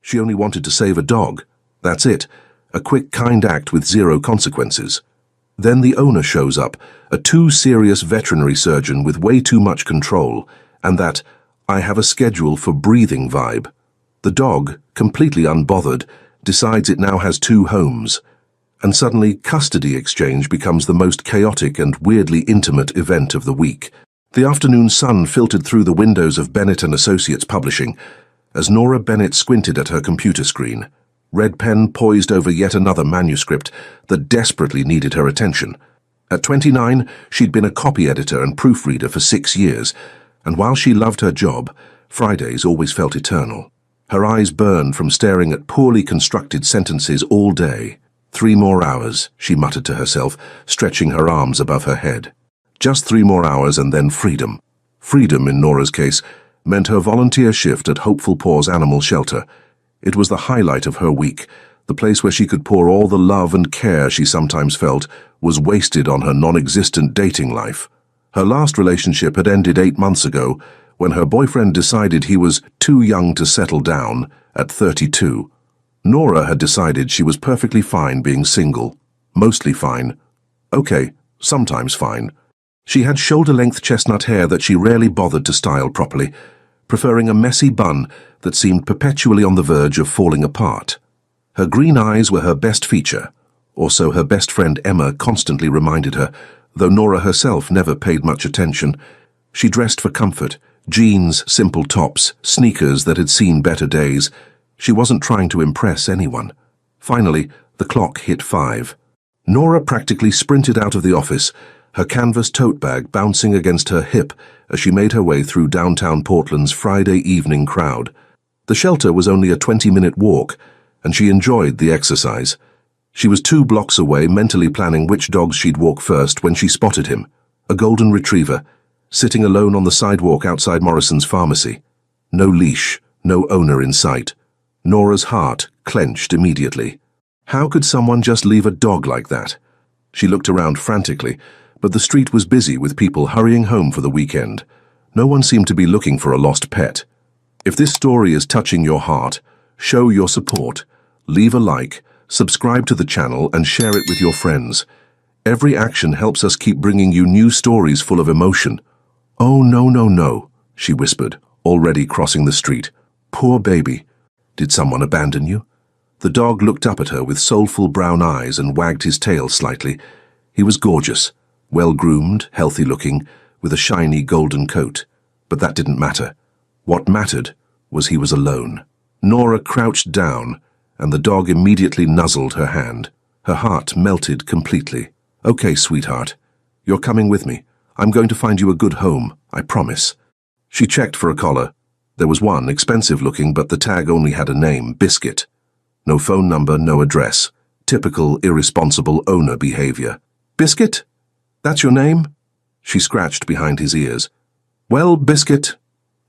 She only wanted to save a dog. That's it. A quick, kind act with zero consequences. Then the owner shows up, a too serious veterinary surgeon with way too much control, and that "I have a schedule for breathing" vibe. The dog, completely unbothered, decides it now has two homes. And suddenly custody exchange becomes the most chaotic and weirdly intimate event of the week. The afternoon sun filtered through the windows of Bennett & Associates Publishing as Nora Bennett squinted at her computer screen, red pen poised over yet another manuscript that desperately needed her attention. At 29, she'd been a copy editor and proofreader for 6 years, and while she loved her job, Fridays always felt eternal. Her eyes burned from staring at poorly constructed sentences all day. 3 more hours, she muttered to herself, stretching her arms above her head. Just 3 more hours and then freedom. Freedom, in Nora's case, meant her volunteer shift at Hopeful Paws Animal Shelter. It was the highlight of her week. The place where she could pour all the love and care she sometimes felt was wasted on her non-existent dating life. Her last relationship had ended 8 months ago when her boyfriend decided he was too young to settle down at 32. Nora had decided she was perfectly fine being single. Mostly fine. Okay, sometimes fine. She had shoulder-length chestnut hair that she rarely bothered to style properly, preferring a messy bun that seemed perpetually on the verge of falling apart. Her green eyes were her best feature, or so her best friend Emma constantly reminded her, though Nora herself never paid much attention. She dressed for comfort, jeans, simple tops, sneakers that had seen better days. She wasn't trying to impress anyone. Finally, the clock hit 5. Nora practically sprinted out of the office, her canvas tote bag bouncing against her hip as she made her way through downtown Portland's Friday evening crowd. The shelter was only a 20-minute walk, and she enjoyed the exercise. She was 2 blocks away, mentally planning which dogs she'd walk first when she spotted him, a golden retriever, sitting alone on the sidewalk outside Morrison's pharmacy. No leash, no owner in sight. Nora's heart clenched immediately. How could someone just leave a dog like that? She looked around frantically, but the street was busy with people hurrying home for the weekend. No one seemed to be looking for a lost pet. If this story is touching your heart, show your support. Leave a like, subscribe to the channel, and share it with your friends. Every action helps us keep bringing you new stories full of emotion. "Oh, no, no, no," she whispered, already crossing the street. "Poor baby. Did someone abandon you?" The dog looked up at her with soulful brown eyes and wagged his tail slightly. He was gorgeous, well-groomed, healthy-looking, with a shiny golden coat. But that didn't matter. What mattered was he was alone. Nora crouched down, and the dog immediately nuzzled her hand. Her heart melted completely. "Okay, sweetheart. You're coming with me. I'm going to find you a good home, I promise." She checked for a collar. There was one, expensive-looking, but the tag only had a name, Biscuit. No phone number, no address. Typical irresponsible owner behavior. "Biscuit? That's your name?" She scratched behind his ears. "Well, Biscuit,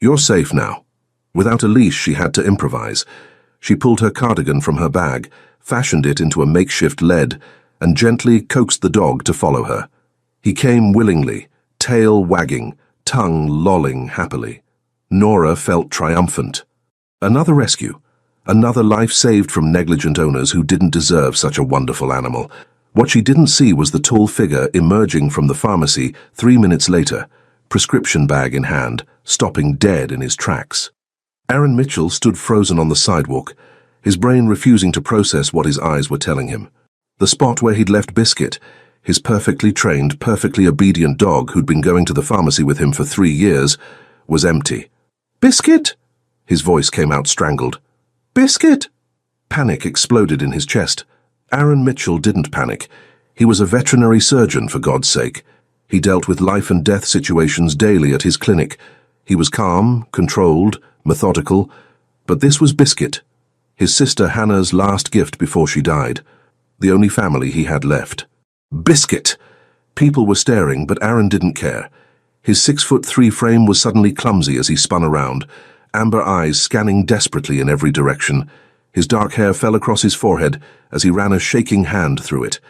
you're safe now." Without a leash, she had to improvise. She pulled her cardigan from her bag, fashioned it into a makeshift lead, and gently coaxed the dog to follow her. He came willingly, tail wagging, tongue lolling happily. Nora felt triumphant. Another rescue. Another life saved from negligent owners who didn't deserve such a wonderful animal. What she didn't see was the tall figure emerging from the pharmacy 3 minutes later, prescription bag in hand, stopping dead in his tracks. Aaron Mitchell stood frozen on the sidewalk, his brain refusing to process what his eyes were telling him. The spot where he'd left Biscuit, his perfectly trained, perfectly obedient dog who'd been going to the pharmacy with him for 3 years, was empty. "Biscuit?" His voice came out strangled. "Biscuit?" Panic exploded in his chest. Aaron Mitchell didn't panic. He was a veterinary surgeon, for God's sake. He dealt with life and death situations daily at his clinic. He was calm, controlled, methodical, but this was Biscuit, his sister Hannah's last gift before she died, the only family he had left. Biscuit! People were staring, but Aaron didn't care. His 6'3" frame was suddenly clumsy as he spun around, amber eyes scanning desperately in every direction. His dark hair fell across his forehead as he ran a shaking hand through it.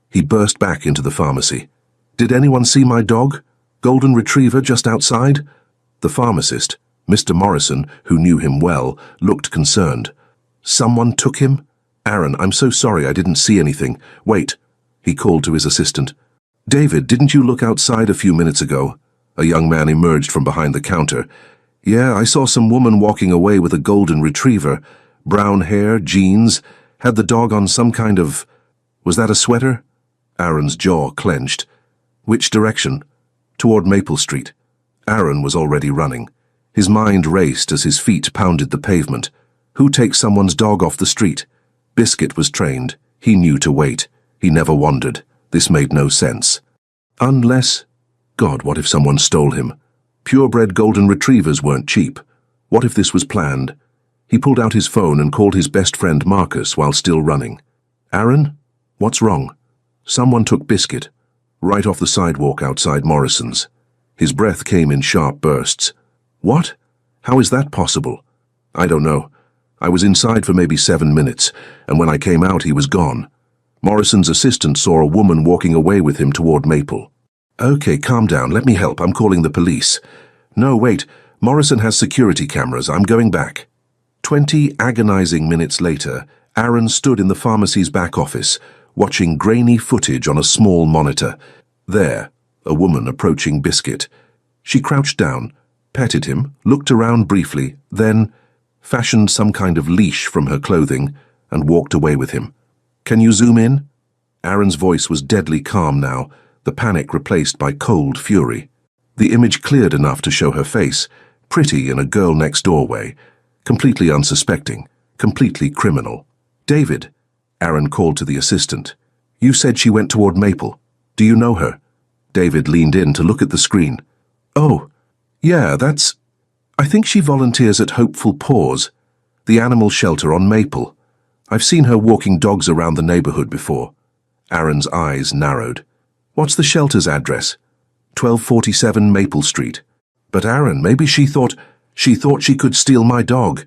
He burst back into the pharmacy. "Did anyone see my dog? Golden retriever just outside?" The pharmacist, Mr. Morrison, who knew him well, looked concerned. Someone took him? Aaron, I'm so sorry I didn't see anything. Wait, he called to his assistant. David, didn't you look outside a few minutes ago? A young man emerged from behind the counter. Yeah, I saw some woman walking away with a golden retriever. Brown hair, jeans, had the dog on some kind of... Was that a sweater? Aaron's jaw clenched. Which direction? Toward Maple Street. Aaron was already running. His mind raced as his feet pounded the pavement. Who takes someone's dog off the street? Biscuit was trained. He knew to wait. He never wandered. This made no sense. Unless... God, what if someone stole him? Purebred golden retrievers weren't cheap. What if this was planned? He pulled out his phone and called his best friend Marcus while still running. Aaron? What's wrong? Someone took Biscuit. Right off the sidewalk outside Morrison's. His breath came in sharp bursts. What? How is that possible? I don't know. I was inside for maybe 7 minutes, and when I came out he was gone. Morrison's assistant saw a woman walking away with him toward Maple. Okay, calm down. Let me help. I'm calling the police. No, wait. Morrison has security cameras. I'm going back. 20 agonizing minutes later, Aaron stood in the pharmacy's back office, watching grainy footage on a small monitor. There, a woman approaching Biscuit. She crouched down, petted him, looked around briefly, then fashioned some kind of leash from her clothing and walked away with him. Can you zoom in? Aaron's voice was deadly calm now, the panic replaced by cold fury. The image cleared enough to show her face, pretty in a girl next door way, completely unsuspecting, completely criminal. David, Aaron called to the assistant. You said she went toward Maple. Do you know her? David leaned in to look at the screen. Oh, yeah, I think she volunteers at Hopeful Paws, the animal shelter on Maple. I've seen her walking dogs around the neighborhood before. Aaron's eyes narrowed. What's the shelter's address? 1247 Maple Street. But Aaron, maybe she thought she could steal my dog.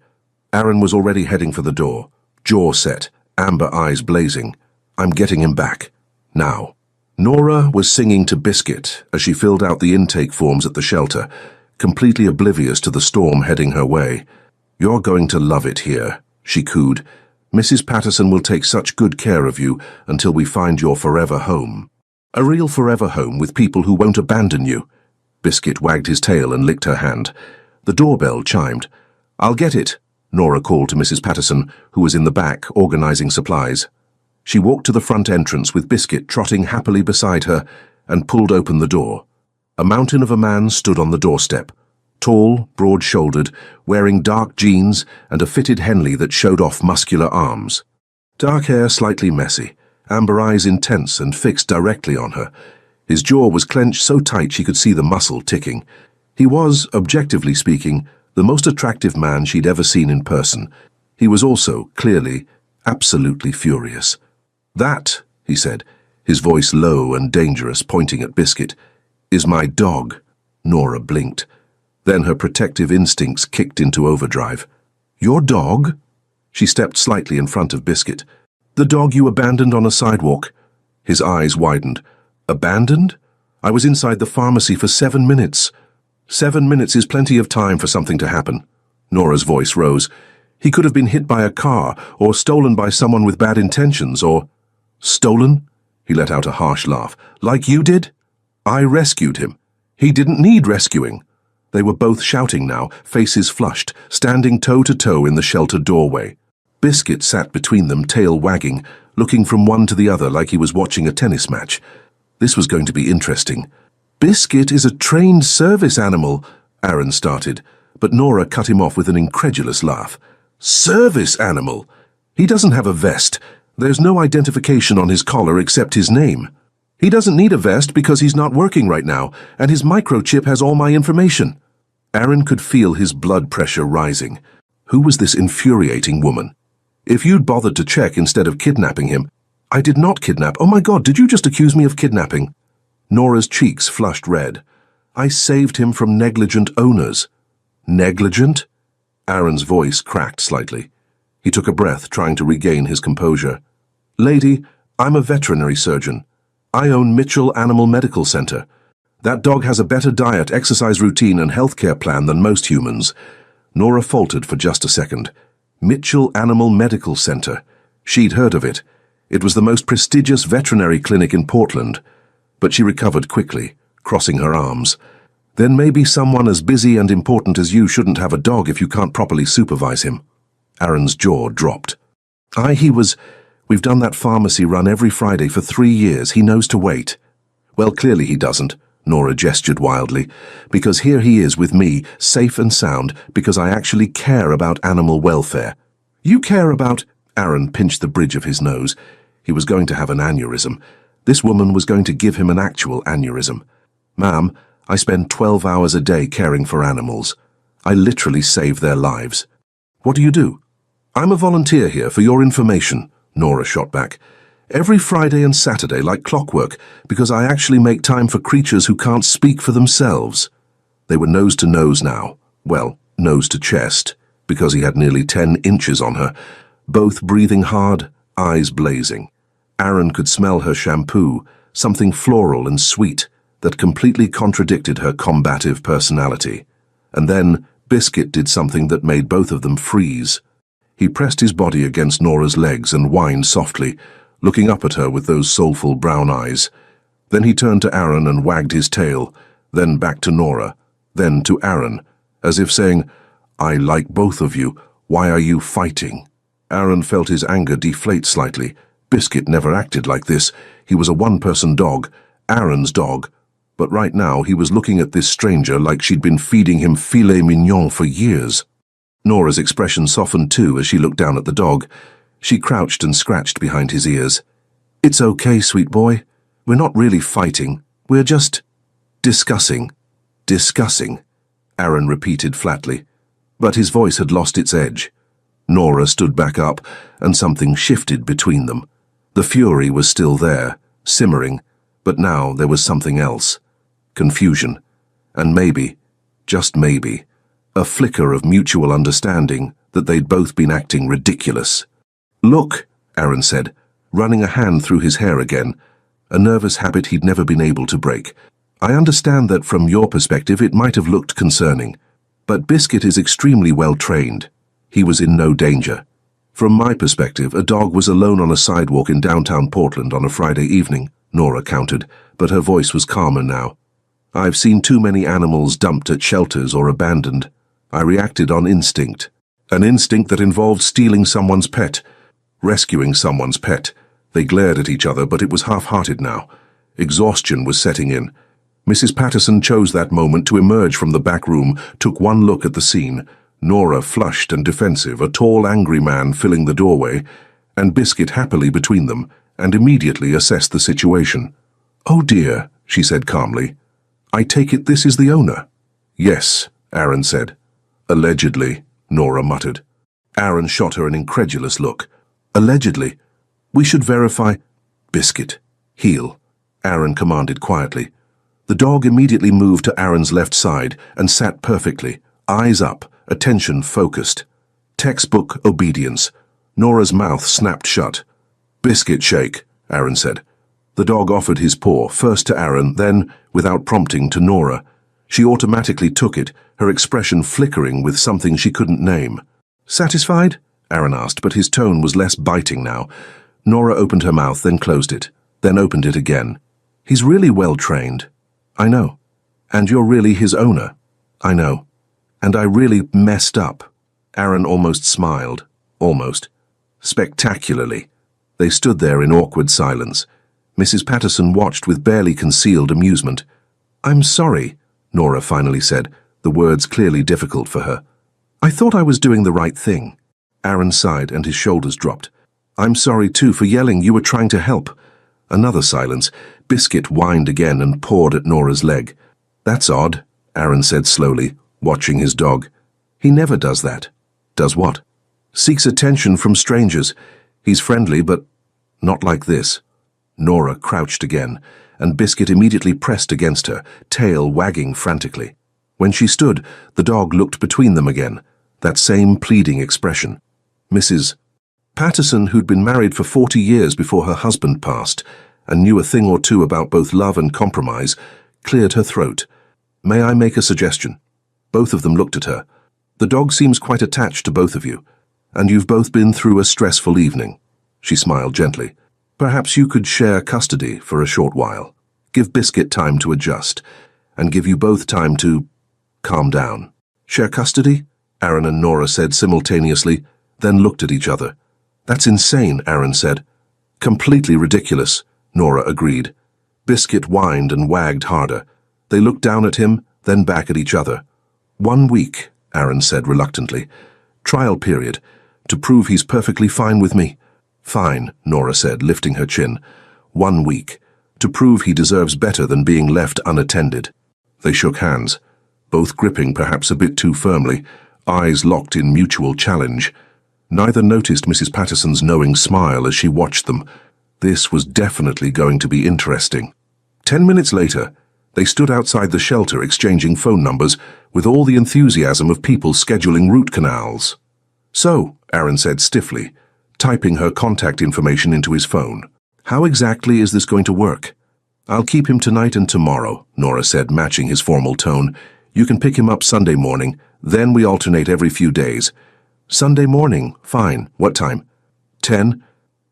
Aaron was already heading for the door, jaw set, amber eyes blazing. I'm getting him back. Now. Nora was singing to Biscuit as she filled out the intake forms at the shelter, completely oblivious to the storm heading her way. You're going to love it here, she cooed. Mrs. Patterson will take such good care of you until we find your forever home. A real forever home with people who won't abandon you. Biscuit wagged his tail and licked her hand. The doorbell chimed. I'll get it, Nora called to Mrs. Patterson, who was in the back organizing supplies. She walked to the front entrance with Biscuit trotting happily beside her and pulled open the door. A mountain of a man stood on the doorstep. Tall, broad-shouldered, wearing dark jeans and a fitted Henley that showed off muscular arms. Dark hair slightly messy, amber eyes intense and fixed directly on her. His jaw was clenched so tight she could see the muscle ticking. He was, objectively speaking, the most attractive man she'd ever seen in person. He was also, clearly, absolutely furious. That, he said, his voice low and dangerous, pointing at Biscuit, is my dog. Nora blinked. Then her protective instincts kicked into overdrive. Your dog? She stepped slightly in front of Biscuit. The dog you abandoned on a sidewalk. His eyes widened. Abandoned? I was inside the pharmacy for 7 minutes. 7 minutes is plenty of time for something to happen. Nora's voice rose. He could have been hit by a car, or stolen by someone with bad intentions, or... Stolen? He let out a harsh laugh. Like you did? I rescued him. He didn't need rescuing. They were both shouting now, faces flushed, standing toe-to-toe in the shelter doorway. Biscuit sat between them, tail wagging, looking from one to the other like he was watching a tennis match. This was going to be interesting. Biscuit is a trained service animal, Aaron started, but Nora cut him off with an incredulous laugh. Service animal? He doesn't have a vest. There's no identification on his collar except his name. He doesn't need a vest because he's not working right now, and his microchip has all my information. Aaron could feel his blood pressure rising. Who was this infuriating woman? If you'd bothered to check instead of kidnapping him... I did not kidnap. Oh my God, did you just accuse me of kidnapping? Nora's cheeks flushed red. I saved him from negligent owners. Negligent? Aaron's voice cracked slightly. He took a breath, trying to regain his composure. Lady, I'm a veterinary surgeon. I own Mitchell Animal Medical Center. That dog has a better diet, exercise routine, and healthcare plan than most humans. Nora faltered for just a second. Mitchell Animal Medical Center. She'd heard of it. It was the most prestigious veterinary clinic in Portland. But she recovered quickly, crossing her arms. Then maybe someone as busy and important as you shouldn't have a dog if you can't properly supervise him. Aaron's jaw dropped. We've done that pharmacy run every Friday for 3 years. He knows to wait. Well, clearly he doesn't, Nora gestured wildly, because here he is with me, safe and sound, because I actually care about animal welfare. You care about... Aaron pinched the bridge of his nose. He was going to have an aneurysm. This woman was going to give him an actual aneurysm. Ma'am, I spend 12 hours a day caring for animals. I literally save their lives. What do you do? I'm a volunteer here, for your information, Nora shot back. Every Friday and Saturday, like clockwork, because I actually make time for creatures who can't speak for themselves. They were nose to nose now. Well, nose to chest, because he had nearly 10 inches on her, both breathing hard, eyes blazing. Aaron could smell her shampoo, something floral and sweet that completely contradicted her combative personality. And then Biscuit did something that made both of them freeze. He pressed his body against Nora's legs and whined softly, looking up at her with those soulful brown eyes. Then he turned to Aaron and wagged his tail, then back to Nora, then to Aaron, as if saying, I like both of you. Why are you fighting? Aaron felt his anger deflate slightly. Biscuit never acted like this. He was a one-person dog, Aaron's dog. But right now he was looking at this stranger like she'd been feeding him filet mignon for years. Nora's expression softened too as she looked down at the dog. She crouched and scratched behind his ears. It's okay, sweet boy. We're not really fighting. We're just... discussing. Discussing, Aaron repeated flatly. But his voice had lost its edge. Nora stood back up, and something shifted between them. The fury was still there, simmering, but now there was something else. Confusion. And maybe, just maybe, a flicker of mutual understanding that they'd both been acting ridiculous. Look, Aaron said, running a hand through his hair again, a nervous habit he'd never been able to break. I understand that from your perspective it might have looked concerning, but Biscuit is extremely well trained. He was in no danger. From my perspective, a dog was alone on a sidewalk in downtown Portland on a Friday evening, Nora countered, but her voice was calmer now. I've seen too many animals dumped at shelters or abandoned. I reacted on instinct. An instinct that involved stealing someone's pet, rescuing someone's pet. They glared at each other, but it was half-hearted now. Exhaustion was setting in. Mrs. Patterson chose that moment to emerge from the back room, took one look at the scene. Nora flushed and defensive, a tall, angry man filling the doorway, and Biscuit happily between them, and immediately assessed the situation. Oh dear, she said calmly. I take it this is the owner? Yes, Aaron said. Allegedly, Nora muttered. Aaron shot her an incredulous look. Allegedly. We should verify. Biscuit. Heel, Aaron commanded quietly. The dog immediately moved to Aaron's left side and sat perfectly, eyes up, attention focused. Textbook obedience. Nora's mouth snapped shut. Biscuit shake, Aaron said. The dog offered his paw, first to Aaron, then, without prompting, to Nora. She automatically took it, her expression flickering with something she couldn't name. Satisfied? Aaron asked, but his tone was less biting now. Nora opened her mouth, then closed it, then opened it again. He's really well trained. I know. And you're really his owner. I know. And I really messed up. Aaron almost smiled. Almost. Spectacularly. They stood there in awkward silence. Mrs. Patterson watched with barely concealed amusement. I'm sorry, Nora finally said, the words clearly difficult for her. I thought I was doing the right thing. Aaron sighed and his shoulders dropped. I'm sorry too for yelling. You were trying to help. Another silence. Biscuit whined again and pawed at Nora's leg. That's odd, Aaron said slowly, watching his dog. He never does that. Does what? Seeks attention from strangers. He's friendly, but not like this. Nora crouched again, and Biscuit immediately pressed against her, tail wagging frantically. When she stood, the dog looked between them again, that same pleading expression. Mrs. Patterson, who'd been married for 40 years before her husband passed, and knew a thing or two about both love and compromise, cleared her throat. May I make a suggestion? Both of them looked at her. The dog seems quite attached to both of you. And you've both been through a stressful evening. She smiled gently. Perhaps you could share custody for a short while. Give Biscuit time to adjust, and give you both time to calm down. Share custody? Aaron and Nora said simultaneously, then looked at each other. That's insane, Aaron said. Completely ridiculous, Nora agreed. Biscuit whined and wagged harder. They looked down at him, then back at each other. 1 week, Aaron said reluctantly. Trial period, to prove he's perfectly fine with me. Fine, Nora said, lifting her chin. 1 week, to prove he deserves better than being left unattended. They shook hands, both gripping perhaps a bit too firmly, eyes locked in mutual challenge. Neither noticed Mrs. Patterson's knowing smile as she watched them. This was definitely going to be interesting. 10 minutes later, they stood outside the shelter exchanging phone numbers with all the enthusiasm of people scheduling root canals. So, Aaron said stiffly, typing her contact information into his phone. How exactly is this going to work? I'll keep him tonight and tomorrow, Nora said, matching his formal tone. You can pick him up Sunday morning, then we alternate every few days. Sunday morning, fine. What time? 10.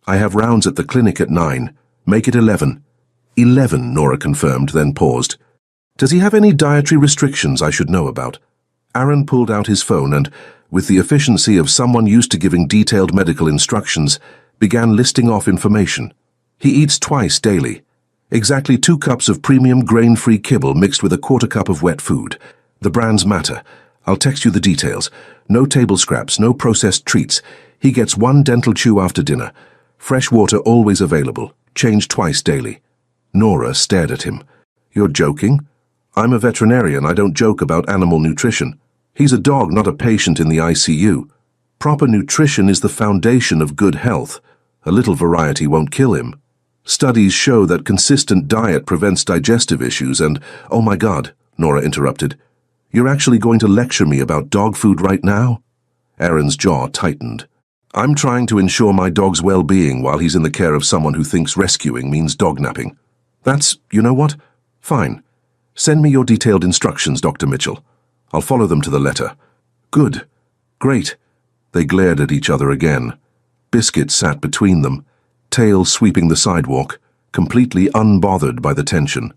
I have rounds at the clinic at 9. Make it 11. 11, Nora confirmed, then paused. Does he have any dietary restrictions I should know about? Aaron pulled out his phone and, with the efficiency of someone used to giving detailed medical instructions, began listing off information. He eats twice daily. Exactly 2 cups of premium grain-free kibble mixed with a 1/4 cup of wet food. The brands matter. I'll text you the details. No table scraps, no processed treats. He gets 1 dental chew after dinner. Fresh water always available. Changed twice daily. Nora stared at him. You're joking? I'm a veterinarian. I don't joke about animal nutrition. He's a dog, not a patient in the ICU. Proper nutrition is the foundation of good health. A little variety won't kill him. Studies show that consistent diet prevents digestive issues and, oh my God, Nora interrupted. You're actually going to lecture me about dog food right now? Aaron's jaw tightened. I'm trying to ensure my dog's well-being while he's in the care of someone who thinks rescuing means dog-napping. That's, you know what? Fine. Send me your detailed instructions, Dr. Mitchell. I'll follow them to the letter. Good. Great. They glared at each other again. Biscuit sat between them, tail sweeping the sidewalk, completely unbothered by the tension.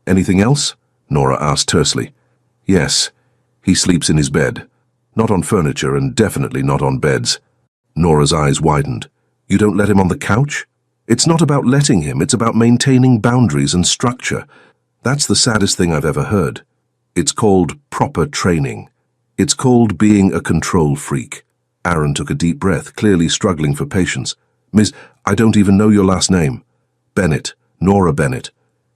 Anything else? Nora asked tersely. Yes. He sleeps in his bed. Not on furniture and definitely not on beds. Nora's eyes widened. You don't let him on the couch? It's not about letting him, it's about maintaining boundaries and structure. That's the saddest thing I've ever heard. It's called proper training. It's called being a control freak. Aaron took a deep breath, clearly struggling for patience. Ms. I don't even know your last name. Bennett. Nora Bennett.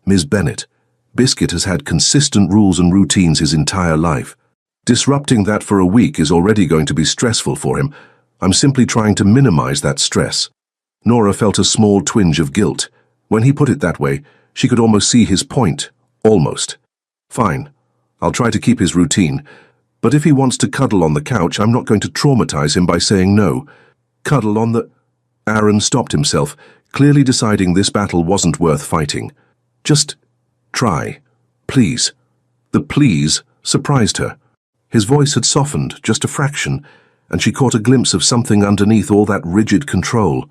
Ms. Bennett. Biscuit has had consistent rules and routines his entire life. Disrupting that for a week is already going to be stressful for him. I'm simply trying to minimize that stress. Nora felt a small twinge of guilt. When he put it that way, she could almost see his point. Almost. Fine. I'll try to keep his routine. But if he wants to cuddle on the couch, I'm not going to traumatize him by saying no. Cuddle on the... Aaron stopped himself, clearly deciding this battle wasn't worth fighting. Just try. Please. The please surprised her. His voice had softened just a fraction, and she caught a glimpse of something underneath all that rigid control.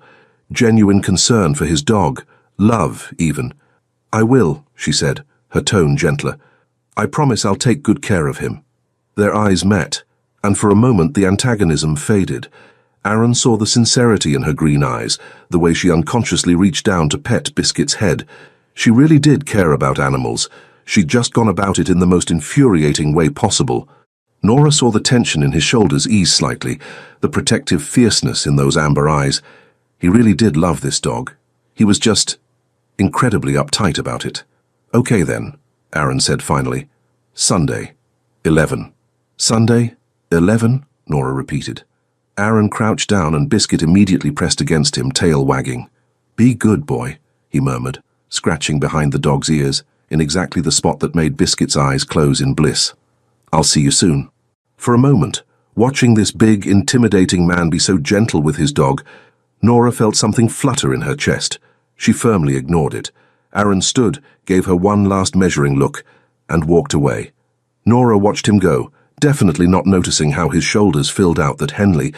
Genuine concern for his dog. Love, even. I will, she said, her tone gentler. I promise I'll take good care of him. Their eyes met, and for a moment the antagonism faded. Aaron saw the sincerity in her green eyes, the way she unconsciously reached down to pet Biscuit's head. She really did care about animals. She'd just gone about it in the most infuriating way possible. Nora saw the tension in his shoulders ease slightly, the protective fierceness in those amber eyes. He really did love this dog. He was just incredibly uptight about it. Okay then, Aaron said finally. Sunday, 11. Sunday, 11? Nora repeated. Aaron crouched down and Biscuit immediately pressed against him, tail wagging. Be good, boy, he murmured, scratching behind the dog's ears, in exactly the spot that made Biscuit's eyes close in bliss. I'll see you soon. For a moment, watching this big, intimidating man be so gentle with his dog, Nora felt something flutter in her chest. She firmly ignored it. Aaron stood, gave her one last measuring look, and walked away. Nora watched him go, definitely not noticing how his shoulders filled out that Henley,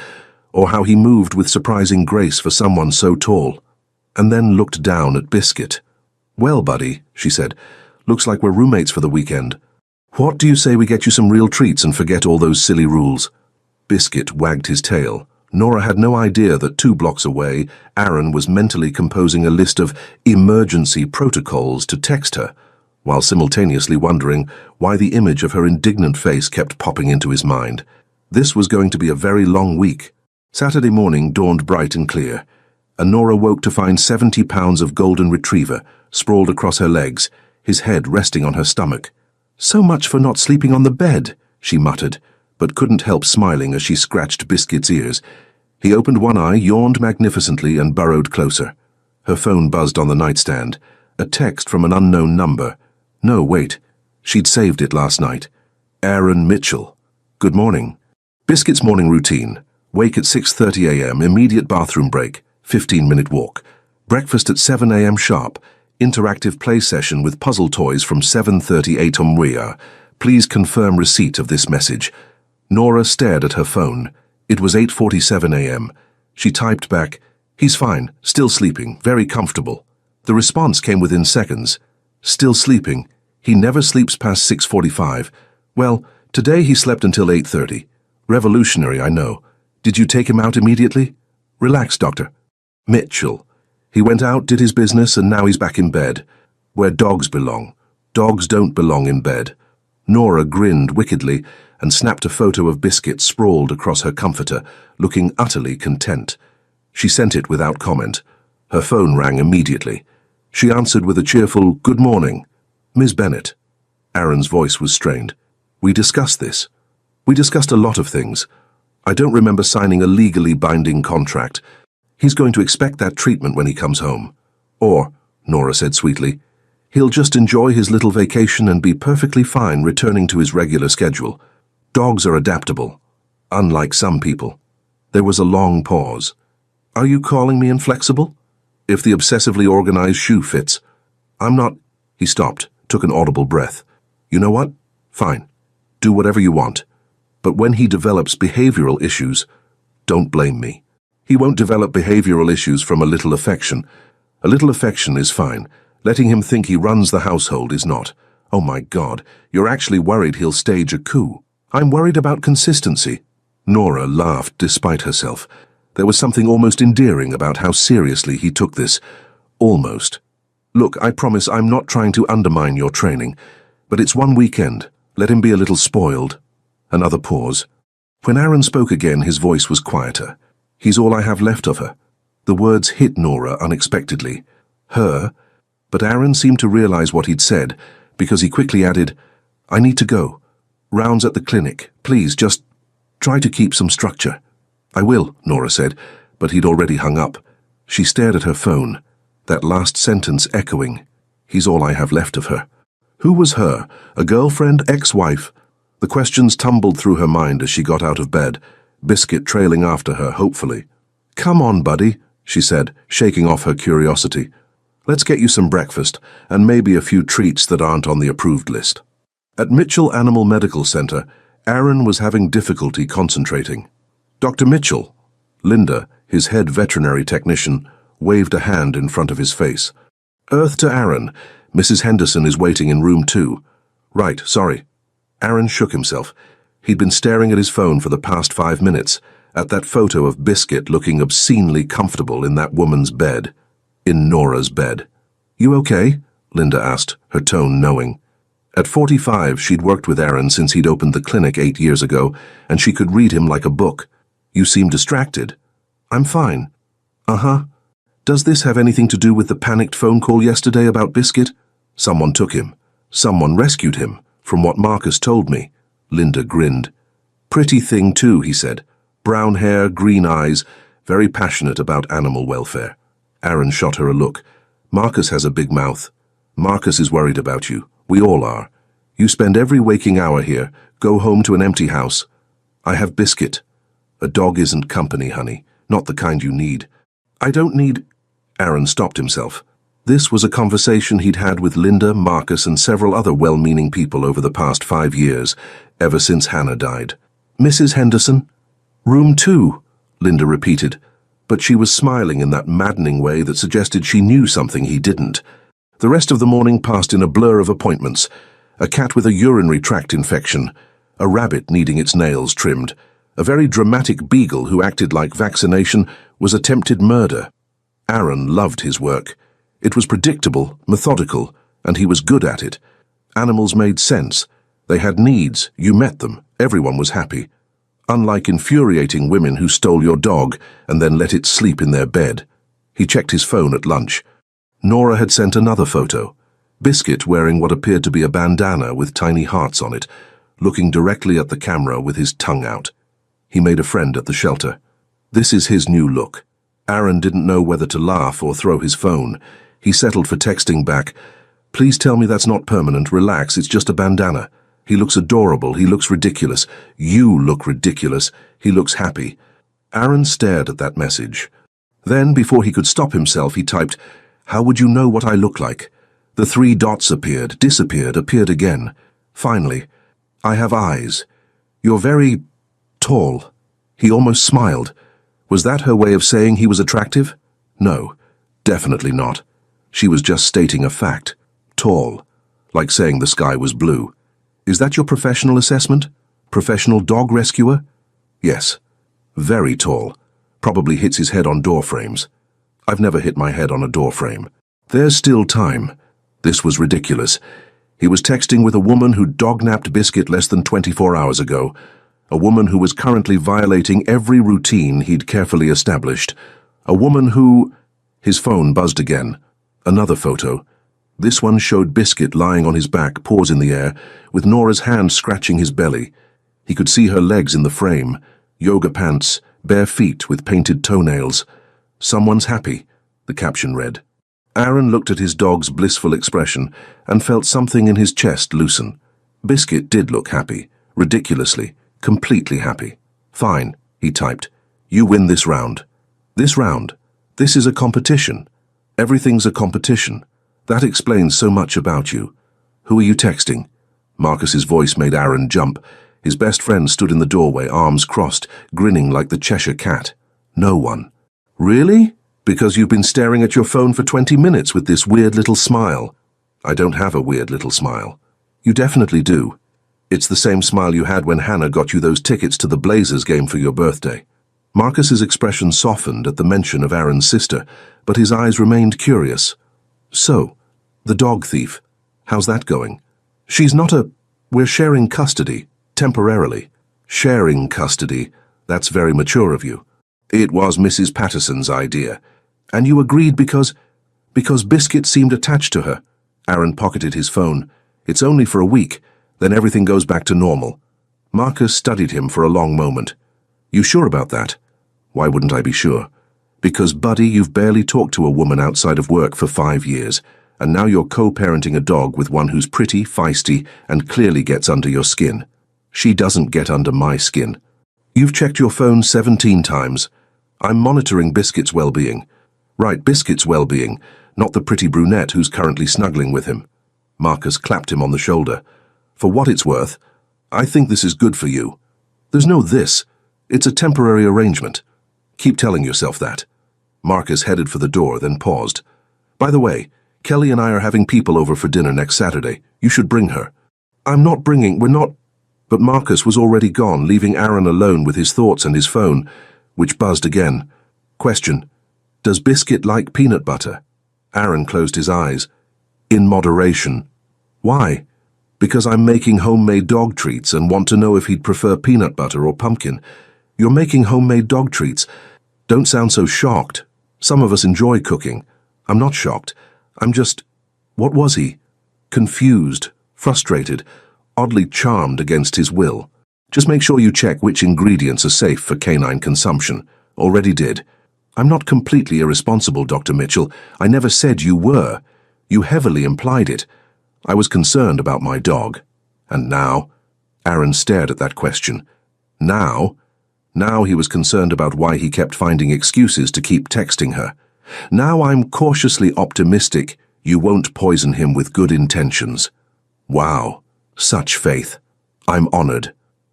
or how he moved with surprising grace for someone so tall, and then looked down at Biscuit. "Well, buddy," she said, "looks like we're roommates for the weekend. What do you say we get you some real treats and forget all those silly rules?" Biscuit wagged his tail. Nora had no idea that 2 blocks away, Aaron was mentally composing a list of emergency protocols to text her, while simultaneously wondering why the image of her indignant face kept popping into his mind. This was going to be a very long week. Saturday morning dawned bright and clear, and Nora woke to find 70 pounds of golden retriever sprawled across her legs, his head resting on her stomach. "So much for not sleeping on the bed," she muttered, but couldn't help smiling as she scratched Biscuit's ears. He opened one eye, yawned magnificently, and burrowed closer. Her phone buzzed on the nightstand. A text from an unknown number. No, wait. She'd saved it last night. Aaron Mitchell. "Good morning." Biscuit's morning routine. Wake at 6:30 a.m., immediate bathroom break, 15-minute walk. Breakfast at 7 a.m. sharp. Interactive play session with puzzle toys from 7:30 a.m. Please confirm receipt of this message. Nora stared at her phone. It was 8:47 a.m. She typed back, "He's fine, still sleeping, very comfortable." The response came within seconds. "Still sleeping. He never sleeps past 6:45. Well, today he slept until 8:30. Revolutionary, I know. Did you take him out immediately?" "Relax, doctor." Mitchell. He went out, did his business, and now he's back in bed. Where dogs belong. Dogs don't belong in bed. Nora grinned wickedly and snapped a photo of Biscuit sprawled across her comforter, looking utterly content. She sent it without comment. Her phone rang immediately. She answered with a cheerful, "Good morning." "Ms. Bennett." Aaron's voice was strained. "We discussed this. We discussed a lot of things. I don't remember signing a legally binding contract. He's going to expect that treatment when he comes home. Or," Nora said sweetly, "he'll just enjoy his little vacation and be perfectly fine returning to his regular schedule. Dogs are adaptable, unlike some people." There was a long pause. "Are you calling me inflexible? If the obsessively organized shoe fits." "I'm not—" He stopped, took an audible breath. "You know what? Fine. Do whatever you want. But when he develops behavioral issues, don't blame me. He won't develop behavioral issues from a little affection. A little affection is fine. Letting him think he runs the household is not. Oh my God, you're actually worried he'll stage a coup." "I'm worried about consistency." Nora laughed despite herself. There was something almost endearing about how seriously he took this. Almost. "Look, I promise I'm not trying to undermine your training, but it's one weekend. Let him be a little spoiled." Another pause. When Aaron spoke again, his voice was quieter. "He's all I have left of her." The words hit Nora unexpectedly. Her? But Aaron seemed to realize what he'd said, because he quickly added, "I need to go. Rounds at the clinic. Please, just try to keep some structure." "I will," Nora said, but he'd already hung up. She stared at her phone, that last sentence echoing, "He's all I have left of her." Who was her? A girlfriend? Ex-wife? The questions tumbled through her mind as she got out of bed, Biscuit trailing after her hopefully. "Come on, buddy," she said, shaking off her curiosity. "Let's get you some breakfast, and maybe a few treats that aren't on the approved list." At Mitchell Animal Medical Center, Aaron was having difficulty concentrating. "Dr. Mitchell." Linda, his head veterinary technician, waved a hand in front of his face. "Earth to Aaron. Mrs. Henderson is waiting in room 2. "Right, sorry." Aaron shook himself. He'd been staring at his phone for the past 5 minutes, at that photo of Biscuit looking obscenely comfortable in that woman's bed. In Nora's bed. "You okay?" Linda asked, her tone knowing. At 45, she'd worked with Aaron since he'd opened the clinic 8 years ago, and she could read him like a book. "You seem distracted." "I'm fine." "Uh-huh. Does this have anything to do with the panicked phone call yesterday about Biscuit?" "Someone took him. Someone rescued him, from what Marcus told me." Linda grinned. "Pretty thing too," he said. "Brown hair, green eyes, very passionate about animal welfare." Aaron shot her a look. "Marcus has a big mouth. Marcus is worried about you. We all are. You spend every waking hour here, go home to an empty house. I have Biscuit. A dog isn't company, honey. Not the kind you need." "I don't need—" Aaron stopped himself. This was a conversation he'd had with Linda, Marcus, and several other well-meaning people over the past 5 years, ever since Hannah died. "Mrs. Henderson?" "Room 2. Linda repeated, but she was smiling in that maddening way that suggested she knew something he didn't. The rest of the morning passed in a blur of appointments. A cat with a urinary tract infection, a rabbit needing its nails trimmed, a very dramatic beagle who acted like vaccination was attempted murder. Aaron loved his work. It was predictable, methodical, and he was good at it. Animals made sense. They had needs, you met them, everyone was happy. Unlike infuriating women who stole your dog and then let it sleep in their bed. He checked his phone at lunch. Nora had sent another photo. Biscuit wearing what appeared to be a bandana with tiny hearts on it, looking directly at the camera with his tongue out. He made a friend at the shelter. This is his new look. Aaron didn't know whether to laugh or throw his phone. He settled for texting back, "Please tell me that's not permanent. Relax, it's just a bandana. He looks adorable. He looks ridiculous. You look ridiculous. He looks happy." Aaron stared at that message. Then, before he could stop himself, he typed, "How would you know what I look like?" The 3 dots appeared, disappeared, appeared again. Finally, "I have eyes. You're very tall." He almost smiled. Was that her way of saying he was attractive? No, definitely not. She was just stating a fact. Tall. Like saying the sky was blue. Is that your professional assessment? Professional dog rescuer? Yes. Very tall. Probably hits his head on door frames. I've never hit my head on a door frame. There's still time. This was ridiculous. He was texting with a woman who dog-napped Biscuit less than 24 hours ago. A woman who was currently violating every routine he'd carefully established. A woman who... His phone buzzed again. Another photo. This one showed Biscuit lying on his back, paws in the air, with Nora's hand scratching his belly. He could see her legs in the frame, yoga pants, bare feet with painted toenails. "Someone's happy," the caption read. Aaron looked at his dog's blissful expression and felt something in his chest loosen. Biscuit did look happy, ridiculously, completely happy. "Fine," he typed. "You win this round." This round? This is a competition. Everything's a competition. That explains so much about you. Who are you texting? Marcus's voice made Aaron jump. His best friend stood in the doorway, arms crossed, grinning like the Cheshire Cat. No one. Really? Because you've been staring at your phone for 20 minutes with this weird little smile. I don't have a weird little smile. You definitely do. It's the same smile you had when Hannah got you those tickets to the Blazers game for your birthday. Marcus's expression softened at the mention of Aaron's sister, but his eyes remained curious. So, the dog thief. How's that going? She's not a... We're sharing custody. Temporarily. Sharing custody. That's very mature of you. It was Mrs. Patterson's idea. And you agreed because Biscuit seemed attached to her. Aaron pocketed his phone. It's only for a week. Then everything goes back to normal. Marcus studied him for a long moment. You sure about that? Why wouldn't I be sure? Because, buddy, you've barely talked to a woman outside of work for 5 years, and now you're co-parenting a dog with one who's pretty, feisty, and clearly gets under your skin. She doesn't get under my skin. You've checked your phone 17 times. I'm monitoring Biscuit's well-being. Right, Biscuit's well-being, not the pretty brunette who's currently snuggling with him. Marcus clapped him on the shoulder. For what it's worth, I think this is good for you. There's no this. It's a temporary arrangement. Keep telling yourself that. Marcus headed for the door, then paused. By the way, Kelly and I are having people over for dinner next Saturday. You should bring her. We're not... But Marcus was already gone, leaving Aaron alone with his thoughts and his phone, which buzzed again. Question. Does Biscuit like peanut butter? Aaron closed his eyes. In moderation. Why? Because I'm making homemade dog treats and want to know if he'd prefer peanut butter or pumpkin. You're making homemade dog treats. Don't sound so shocked. Some of us enjoy cooking. I'm not shocked. I'm just... What was he? Confused, frustrated, oddly charmed against his will. Just make sure you check which ingredients are safe for canine consumption. Already did. I'm not completely irresponsible, Dr. Mitchell. I never said you were. You heavily implied it. I was concerned about my dog. And now? Aaron stared at that question. Now? Now he was concerned about why he kept finding excuses to keep texting her. Now I'm cautiously optimistic you won't poison him with good intentions. Wow. Such faith. I'm honored.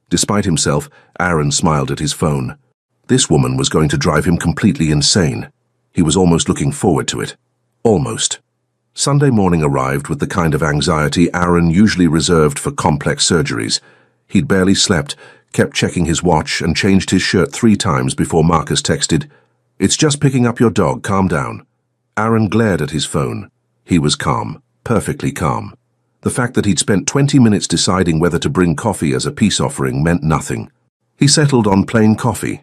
Despite himself, Aaron smiled at his phone. This woman was going to drive him completely insane. He was almost looking forward to it. Almost. Sunday morning arrived with the kind of anxiety Aaron usually reserved for complex surgeries. He'd barely slept, kept checking his watch, and changed his shirt 3 times before Marcus texted, "It's just picking up your dog, calm down." Aaron glared at his phone. He was calm, perfectly calm. The fact that he'd spent 20 minutes deciding whether to bring coffee as a peace offering meant nothing. He settled on plain coffee.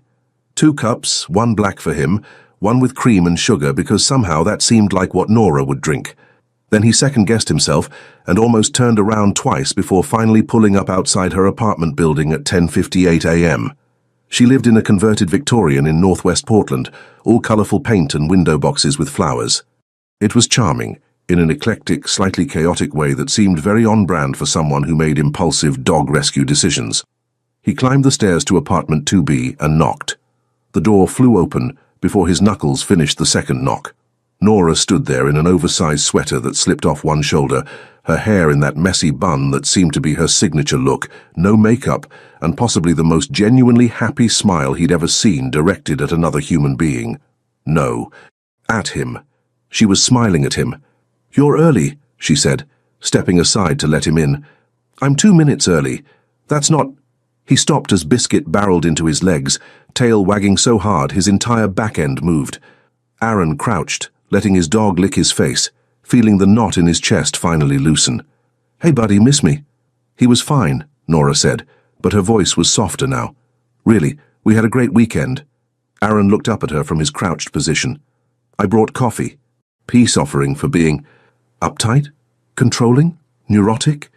2 cups, 1 black for him, 1 with cream and sugar because somehow that seemed like what Nora would drink. Then he second-guessed himself and almost turned around twice before finally pulling up outside her apartment building at 10:58 a.m. She lived in a converted Victorian in northwest Portland, all colourful paint and window boxes with flowers. It was charming, in an eclectic, slightly chaotic way that seemed very on-brand for someone who made impulsive dog rescue decisions. He climbed the stairs to apartment 2B and knocked. The door flew open before his knuckles finished the second knock. Nora stood there in an oversized sweater that slipped off one shoulder, her hair in that messy bun that seemed to be her signature look, no makeup, and possibly the most genuinely happy smile he'd ever seen directed at another human being. No, at him. She was smiling at him. "You're early," she said, stepping aside to let him in. "I'm 2 minutes early. That's not—" He stopped as Biscuit barreled into his legs, tail wagging so hard his entire back end moved. Aaron crouched, letting his dog lick his face, feeling the knot in his chest finally loosen. "Hey buddy, miss me?" "He was fine," Nora said, but her voice was softer now. "Really, we had a great weekend." Aaron looked up at her from his crouched position. "I brought coffee." Peace offering for being uptight? Controlling? Neurotic?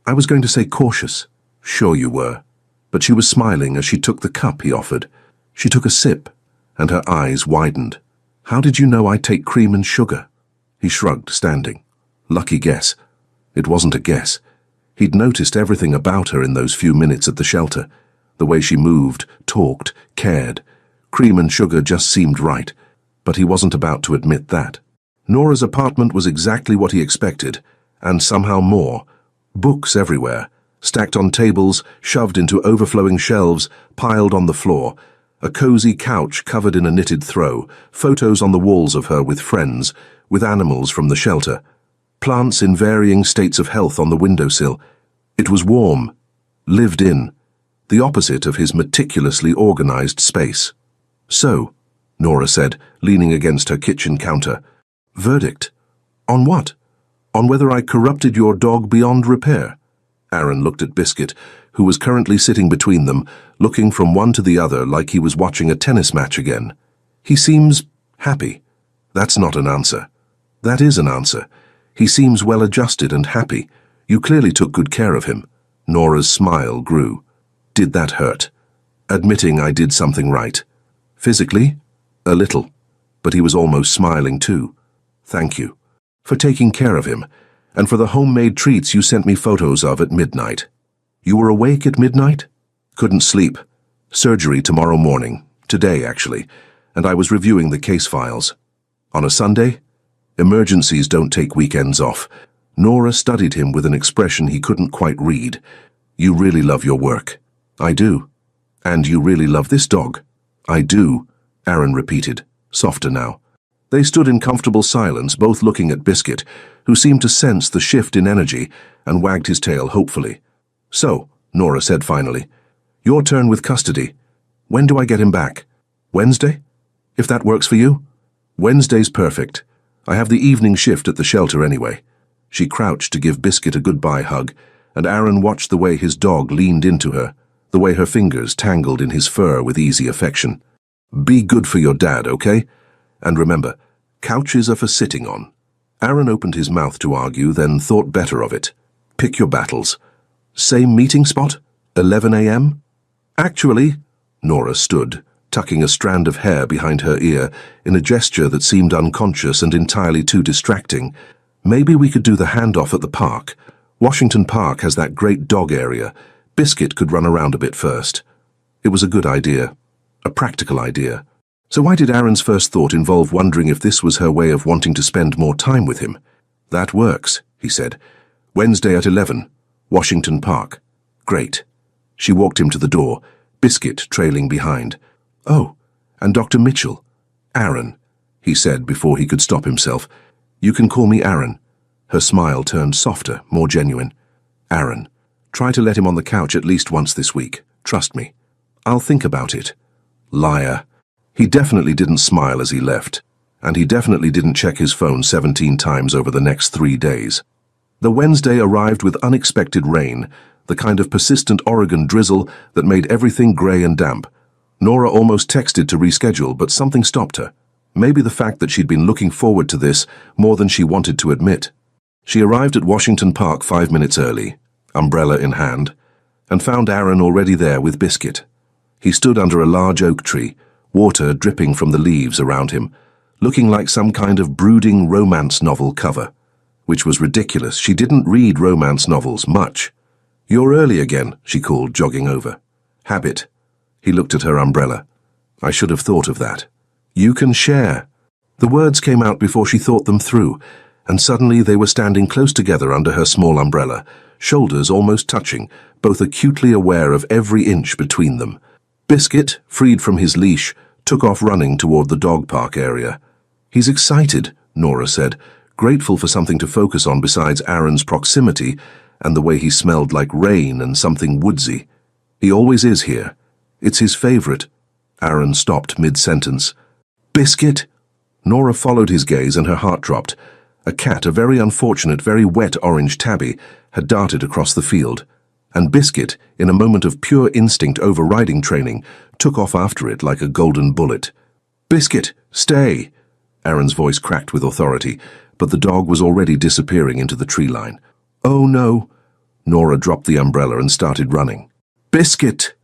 I was going to say cautious. Sure you were. But she was smiling as she took the cup he offered. She took a sip, and her eyes widened. "How did you know I take cream and sugar?" He shrugged, standing. Lucky guess. It wasn't a guess. He'd noticed everything about her in those few minutes at the shelter. The way she moved, talked, cared. Cream and sugar just seemed right, but he wasn't about to admit that. Nora's apartment was exactly what he expected, and somehow more. Books everywhere, stacked on tables, shoved into overflowing shelves, piled on the floor. A cozy couch covered in a knitted throw, photos on the walls of her with friends, with animals from the shelter. Plants in varying states of health on the windowsill. It was warm, lived in, the opposite of his meticulously organized space. "So," Nora said, leaning against her kitchen counter. "Verdict? On what? On whether I corrupted your dog beyond repair?" Aaron looked at Biscuit, who was currently sitting between them, looking from one to the other like he was watching a tennis match again. "He seems happy." "That's not an answer." "That is an answer. He seems well-adjusted and happy. You clearly took good care of him." Nora's smile grew. "Did that hurt?" "Admitting I did something right." "Physically?" "A little." But he was almost smiling too. "Thank you. For taking care of him, and for the homemade treats you sent me photos of at midnight." "You were awake at midnight?" "Couldn't sleep. Surgery tomorrow morning. Today, actually. And I was reviewing the case files." "On a Sunday?" "Emergencies don't take weekends off." Nora studied him with an expression he couldn't quite read. "You really love your work." "I do." "And you really love this dog?" "I do," Aaron repeated, softer now. They stood in comfortable silence, both looking at Biscuit, who seemed to sense the shift in energy and wagged his tail hopefully. "So," Nora said finally, "your turn with custody. When do I get him back? Wednesday? If that works for you?" "Wednesday's perfect. I have the evening shift at the shelter anyway." She crouched to give Biscuit a goodbye hug, and Aaron watched the way his dog leaned into her, the way her fingers tangled in his fur with easy affection. "Be good for your dad, okay? And remember, couches are for sitting on." Aaron opened his mouth to argue, then thought better of it. "Pick your battles. Same meeting spot? 11 a.m.? "Actually," Nora stood, tucking a strand of hair behind her ear in a gesture that seemed unconscious and entirely too distracting, "maybe we could do the handoff at the park. Washington Park has that great dog area. Biscuit could run around a bit first." It was a good idea. A practical idea. So why did Aaron's first thought involve wondering if this was her way of wanting to spend more time with him? "That works," he said. "Wednesday at 11. Washington Park." "Great." She walked him to the door, Biscuit trailing behind. "Oh, and Dr. Mitchell." "Aaron," he said before he could stop himself. "You can call me Aaron." Her smile turned softer, more genuine. "Aaron, try to let him on the couch at least once this week. Trust me." "I'll think about it." Liar. He definitely didn't smile as he left, and he definitely didn't check his phone 17 times over the next 3 days. The Wednesday arrived with unexpected rain, the kind of persistent Oregon drizzle that made everything grey and damp. Nora almost texted to reschedule, but something stopped her. Maybe the fact that she'd been looking forward to this more than she wanted to admit. She arrived at Washington Park 5 minutes early, umbrella in hand, and found Aaron already there with Biscuit. He stood under a large oak tree, water dripping from the leaves around him, looking like some kind of brooding romance novel cover. Which was ridiculous. She didn't read romance novels much. "You're early again," she called, jogging over. "Habit." He looked at her umbrella. "I should have thought of that." "You can share." The words came out before she thought them through, and suddenly they were standing close together under her small umbrella, shoulders almost touching, both acutely aware of every inch between them. Biscuit, freed from his leash, took off running toward the dog park area. "He's excited," Nora said, grateful for something to focus on besides Aaron's proximity and the way he smelled like rain and something woodsy. "He always is here. It's his favorite." Aaron stopped mid-sentence. "Biscuit?" Nora followed his gaze and her heart dropped. A cat, a very unfortunate, very wet orange tabby, had darted across the field, and Biscuit, in a moment of pure instinct overriding training, took off after it like a golden bullet. "Biscuit, stay!" Aaron's voice cracked with authority, but the dog was already disappearing into the tree line. "Oh no!" Nora dropped the umbrella and started running. "Biscuit!"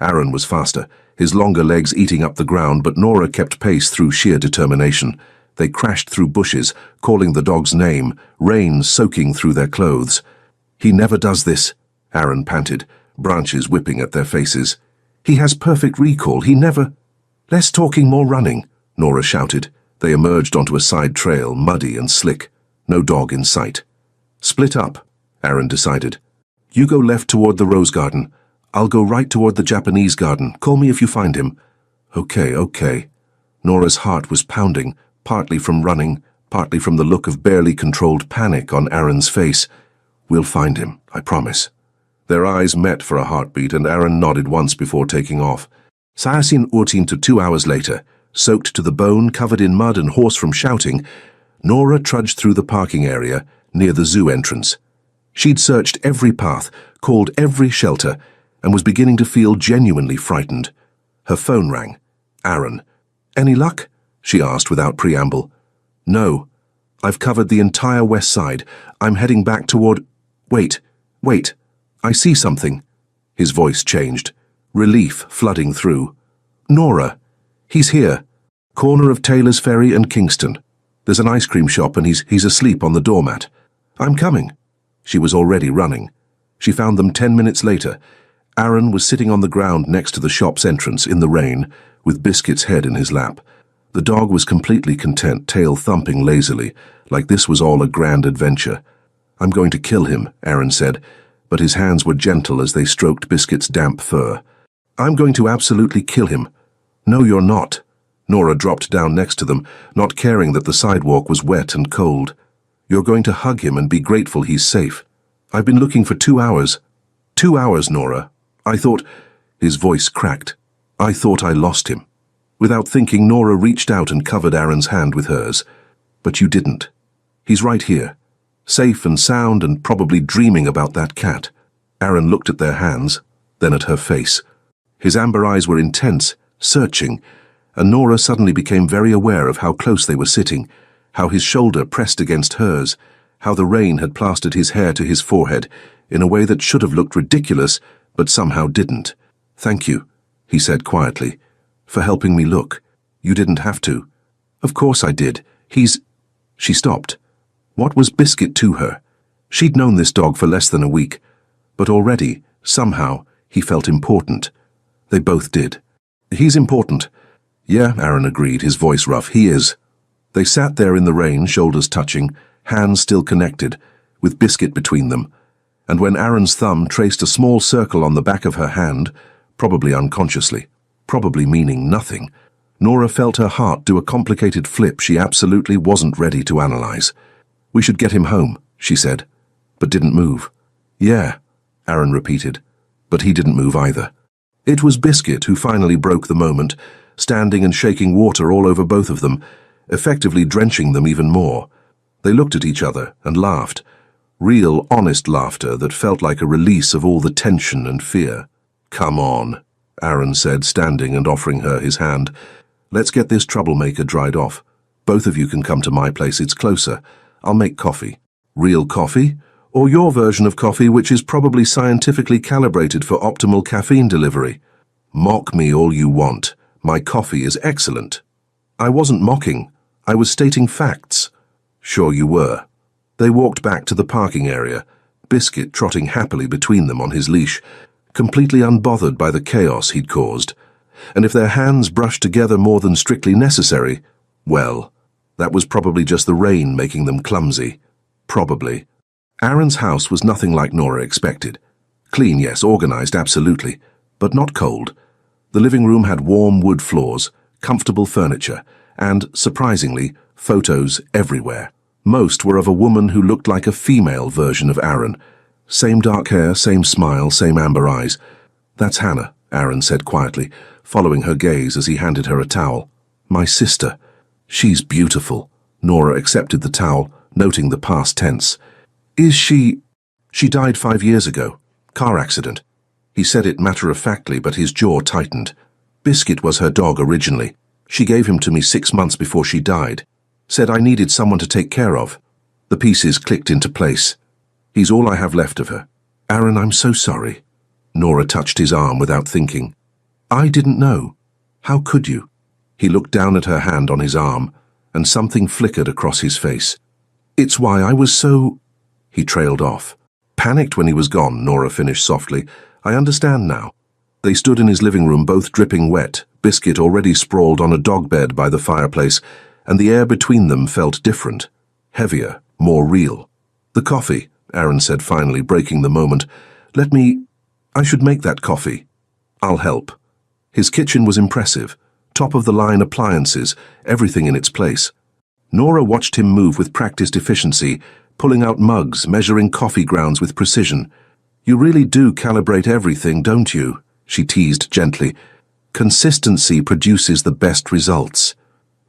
Aaron was faster, his longer legs eating up the ground, but Nora kept pace through sheer determination. They crashed through bushes, calling the dog's name, rain soaking through their clothes. "He never does this," Aaron panted, branches whipping at their faces. "He has perfect recall, he never—" "Less talking, more running," Nora shouted. They emerged onto a side trail, muddy and slick. No dog in sight. "Split up," Aaron decided. "You go left toward the rose garden. I'll go right toward the Japanese garden. Call me if you find him." Okay. Nora's heart was pounding, partly from running, partly from the look of barely controlled panic on Aaron's face. "We'll find him, I promise." Their eyes met for a heartbeat, and Aaron nodded once before taking off. Sayasin Urtin to 2 hours later, soaked to the bone, covered in mud and hoarse from shouting, Nora trudged through the parking area near the zoo entrance. She'd searched every path, called every shelter, and was beginning to feel genuinely frightened. Her phone rang. "Aaron." "Any luck?" she asked without preamble. "No. I've covered the entire west side. I'm heading back toward—" Wait. I see something." His voice changed, relief flooding through. "Nora. He's here. Corner of Taylor's Ferry and Kingston. There's an ice cream shop and he's asleep on the doormat. I'm coming." She was already running. She found them 10 minutes later. Aaron was sitting on the ground next to the shop's entrance in the rain, with Biscuit's head in his lap. The dog was completely content, tail thumping lazily, like this was all a grand adventure. "I'm going to kill him," Aaron said, but his hands were gentle as they stroked Biscuit's damp fur. "I'm going to absolutely kill him." "No, you're not." Nora dropped down next to them, not caring that the sidewalk was wet and cold. "You're going to hug him and be grateful he's safe. I've been looking for 2 hours." 2 hours, Nora. I thought—" His voice cracked. "I thought I lost him." Without thinking, Nora reached out and covered Aaron's hand with hers. "But you didn't. He's right here, safe and sound and probably dreaming about that cat." Aaron looked at their hands, then at her face. His amber eyes were intense, searching, and Nora suddenly became very aware of how close they were sitting, how his shoulder pressed against hers, how the rain had plastered his hair to his forehead in a way that should have looked ridiculous, but somehow didn't. "Thank you," he said quietly, "for helping me look. You didn't have to." "Of course I did. He's—" She stopped. What was Biscuit to her? She'd known this dog for less than a week, but already, somehow, he felt important. They both did. "He's important." "Yeah," Aaron agreed, his voice rough. "He is." They sat there in the rain, shoulders touching, hands still connected, with Biscuit between them, and when Aaron's thumb traced a small circle on the back of her hand, probably unconsciously, probably meaning nothing. Nora felt her heart do a complicated flip she absolutely wasn't ready to analyze. "We should get him home," she said, but didn't move. "Yeah," Aaron repeated, but he didn't move either. It was Biscuit who finally broke the moment, standing and shaking water all over both of them, effectively drenching them even more. They looked at each other and laughed. Real, honest laughter that felt like a release of all the tension and fear. "Come on," Aaron said, standing and offering her his hand. "Let's get this troublemaker dried off. Both of you can come to my place, it's closer. I'll make coffee." "Real coffee? Or your version of coffee, which is probably scientifically calibrated for optimal caffeine delivery?" "Mock me all you want. My coffee is excellent." "I wasn't mocking. I was stating facts." "Sure you were." They walked back to the parking area, Biscuit trotting happily between them on his leash, completely unbothered by the chaos he'd caused. And if their hands brushed together more than strictly necessary, well, that was probably just the rain making them clumsy. Probably. Aaron's house was nothing like Nora expected. Clean, yes, organized, absolutely, but not cold. The living room had warm wood floors, comfortable furniture, and, surprisingly, photos everywhere. Most were of a woman who looked like a female version of Aaron. Same dark hair, same smile, same amber eyes. "That's Hannah," Aaron said quietly, following her gaze as he handed her a towel. "My sister. She's beautiful." Nora accepted the towel, noting the past tense. "Is she—" "She died 5 years ago. Car accident." He said it matter-of-factly, but his jaw tightened. "Biscuit was her dog originally. She gave him to me 6 months before she died. Said I needed someone to take care of." The pieces clicked into place. "He's all I have left of her." "Aaron, I'm so sorry." Nora touched his arm without thinking. "I didn't know. How could you?" He looked down at her hand on his arm, and something flickered across his face. "It's why I was so—" He trailed off. "Panicked when he was gone," Nora finished softly. "I understand now." They stood in his living room, both dripping wet, Biscuit already sprawled on a dog bed by the fireplace, and the air between them felt different, heavier, more real. "The coffee," Aaron said finally, breaking the moment. I should make that coffee." "I'll help." His kitchen was impressive. Top-of-the-line appliances, everything in its place. Nora watched him move with practiced efficiency, pulling out mugs, measuring coffee grounds with precision. "You really do calibrate everything, don't you?" she teased gently. "Consistency produces the best results."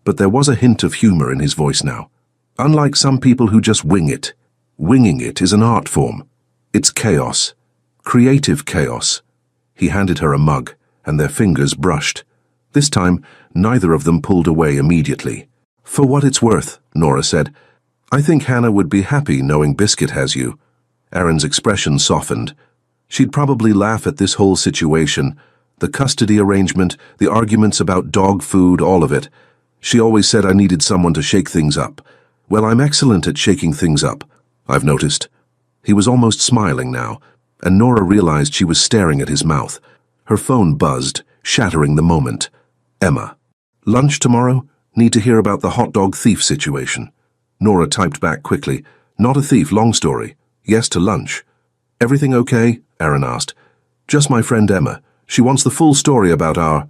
But there was a hint of humor in his voice now. "Unlike some people who just wing it. Winging it is an art form. It's chaos. Creative chaos." He handed her a mug, and their fingers brushed. This time, neither of them pulled away immediately. "For what it's worth," Nora said, "I think Hannah would be happy knowing Biscuit has you." Aaron's expression softened. She'd probably laugh at this whole situation. The custody arrangement, the arguments about dog food, all of it. She always said I needed someone to shake things up. Well, I'm excellent at shaking things up, I've noticed. He was almost smiling now, and Nora realized she was staring at his mouth. Her phone buzzed, shattering the moment. "Emma. Lunch tomorrow? Need to hear about the hot dog thief situation." Nora typed back quickly. "Not a thief, long story. Yes to lunch." "Everything okay?" Aaron asked. "Just my friend Emma. She wants the full story about our—"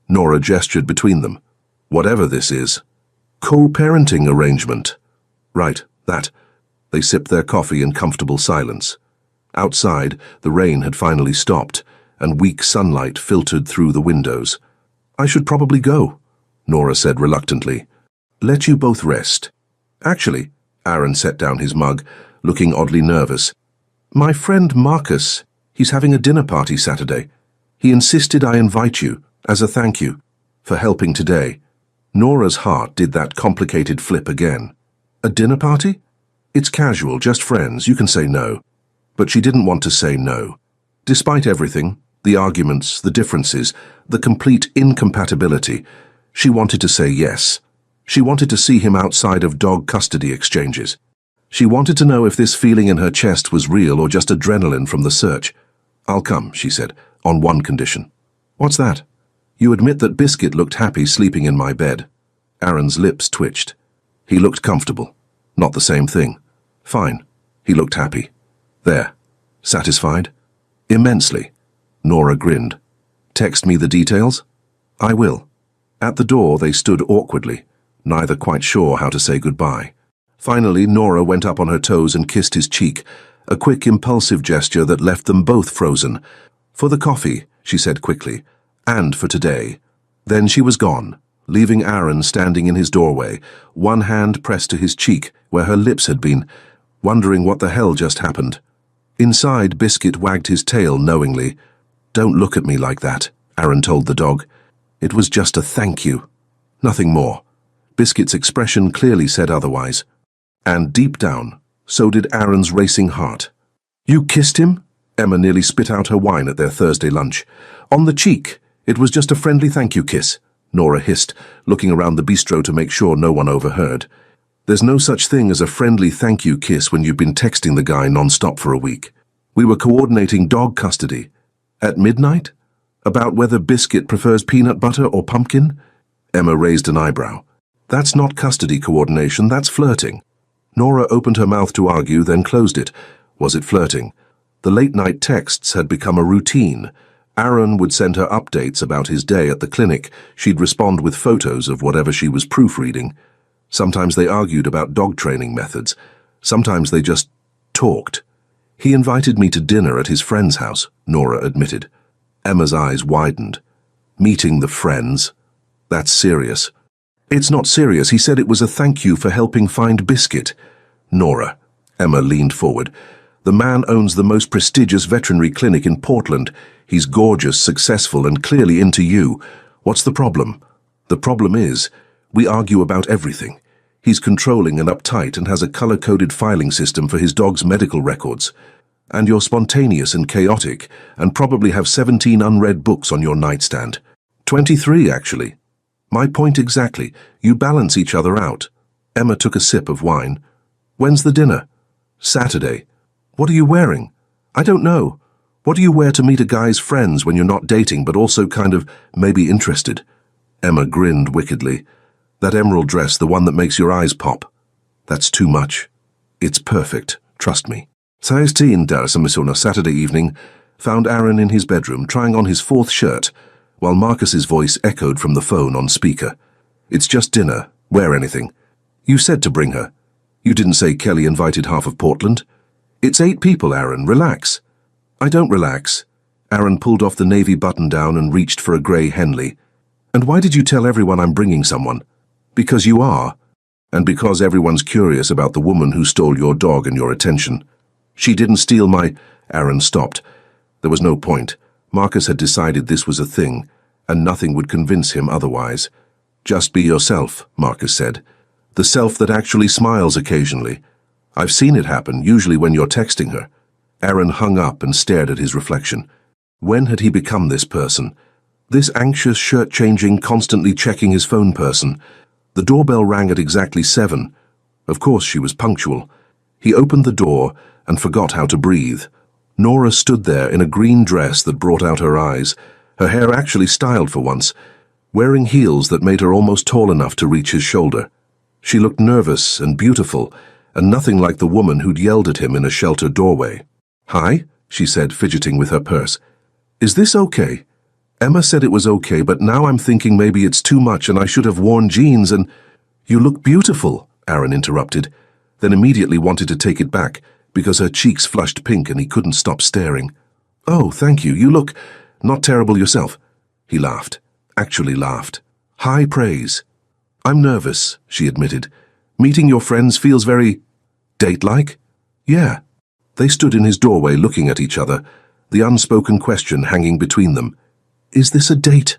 Nora gestured between them. "Whatever this is." "Co-parenting arrangement." "Right, that." They sipped their coffee in comfortable silence. Outside, the rain had finally stopped, and weak sunlight filtered through the windows. "I should probably go," Nora said reluctantly. "Let you both rest." "Actually," Aaron set down his mug, looking oddly nervous. "My friend Marcus, he's having a dinner party Saturday. He insisted I invite you, as a thank you, for helping today." Nora's heart did that complicated flip again. "A dinner party? It's casual, just friends, you can say no." But she didn't want to say no. Despite everything, the arguments, the differences, the complete incompatibility, she wanted to say yes. She wanted to see him outside of dog custody exchanges. She wanted to know if this feeling in her chest was real or just adrenaline from the search. "I'll come," she said, "on one condition." "What's that?" "You admit that Biscuit looked happy sleeping in my bed." Aaron's lips twitched. He looked comfortable. Not the same thing. Fine. He looked happy. There. Satisfied? Immensely. Nora grinned. "Text me the details?" I will. At the door they stood awkwardly, neither quite sure how to say goodbye. Finally, Nora went up on her toes and kissed his cheek, a quick, impulsive gesture that left them both frozen. "For the coffee," she said quickly, "and for today." Then she was gone, leaving Aaron standing in his doorway, one hand pressed to his cheek where her lips had been, wondering what the hell just happened. Inside, Biscuit wagged his tail knowingly. "Don't look at me like that," Aaron told the dog. "It was just a thank you. Nothing more." Biscuit's expression clearly said otherwise. And deep down, so did Aaron's racing heart. "You kissed him?" Emma nearly spit out her wine at their Thursday lunch. "On the cheek. It was just a friendly thank you kiss," Nora hissed, looking around the bistro to make sure no one overheard. "There's no such thing as a friendly thank you kiss when you've been texting the guy non-stop for a week. We were coordinating dog custody. At midnight? About whether Biscuit prefers peanut butter or pumpkin?" Emma raised an eyebrow. "That's not custody coordination, that's flirting." Nora opened her mouth to argue, then closed it. Was it flirting? The late-night texts had become a routine. Aaron would send her updates about his day at the clinic. She'd respond with photos of whatever she was proofreading. Sometimes they argued about dog training methods. Sometimes they just talked. "He invited me to dinner at his friend's house," Nora admitted. Emma's eyes widened. "Meeting the friends? That's serious." "It's not serious. He said it was a thank you for helping find Biscuit." "Nora," Emma leaned forward, "the man owns the most prestigious veterinary clinic in Portland. He's gorgeous, successful, and clearly into you. What's the problem?" "The problem is, we argue about everything. He's controlling and uptight and has a color-coded filing system for his dog's medical records. And you're spontaneous and chaotic, and probably have 17 unread books on your nightstand. 23, actually. My point exactly. You balance each other out." Emma took a sip of wine. "When's the dinner?" "Saturday." "What are you wearing?" "I don't know. What do you wear to meet a guy's friends when you're not dating but also kind of maybe interested?" Emma grinned wickedly. "That emerald dress, the one that makes your eyes pop." "That's too much." "It's perfect, trust me." 16 on Saturday evening found Aaron in his bedroom trying on his fourth shirt, while Marcus's voice echoed from the phone on speaker. "It's just dinner. Wear anything. You said to bring her. You didn't say Kelly invited half of Portland." "It's 8 people, Aaron. Relax." "I don't relax." Aaron pulled off the navy button-down and reached for a grey Henley. "And why did you tell everyone I'm bringing someone?" "Because you are. And because everyone's curious about the woman who stole your dog and your attention." "She didn't steal my—" Aaron stopped. There was no point. Marcus had decided this was a thing, and nothing would convince him otherwise. "Just be yourself," Marcus said. "The self that actually smiles occasionally. I've seen it happen, usually when you're texting her." Aaron hung up and stared at his reflection. When had he become this person? This anxious, shirt-changing, constantly checking his phone person. The doorbell rang at exactly 7. Of course she was punctual. He opened the door and forgot how to breathe. Nora stood there in a green dress that brought out her eyes, her hair actually styled for once, wearing heels that made her almost tall enough to reach his shoulder. She looked nervous and beautiful, and nothing like the woman who'd yelled at him in a sheltered doorway. "Hi," she said, fidgeting with her purse. "Is this okay?" Emma said it was okay, but now I'm thinking maybe it's too much and I should have worn jeans and— "You look beautiful," Aaron interrupted, then immediately wanted to take it back, because her cheeks flushed pink and he couldn't stop staring. "Oh, thank you. You look not terrible yourself." He laughed. Actually laughed. High praise. "I'm nervous," she admitted. "Meeting your friends feels very— date-like?" "Yeah." They stood in his doorway looking at each other, the unspoken question hanging between them. "Is this a date?"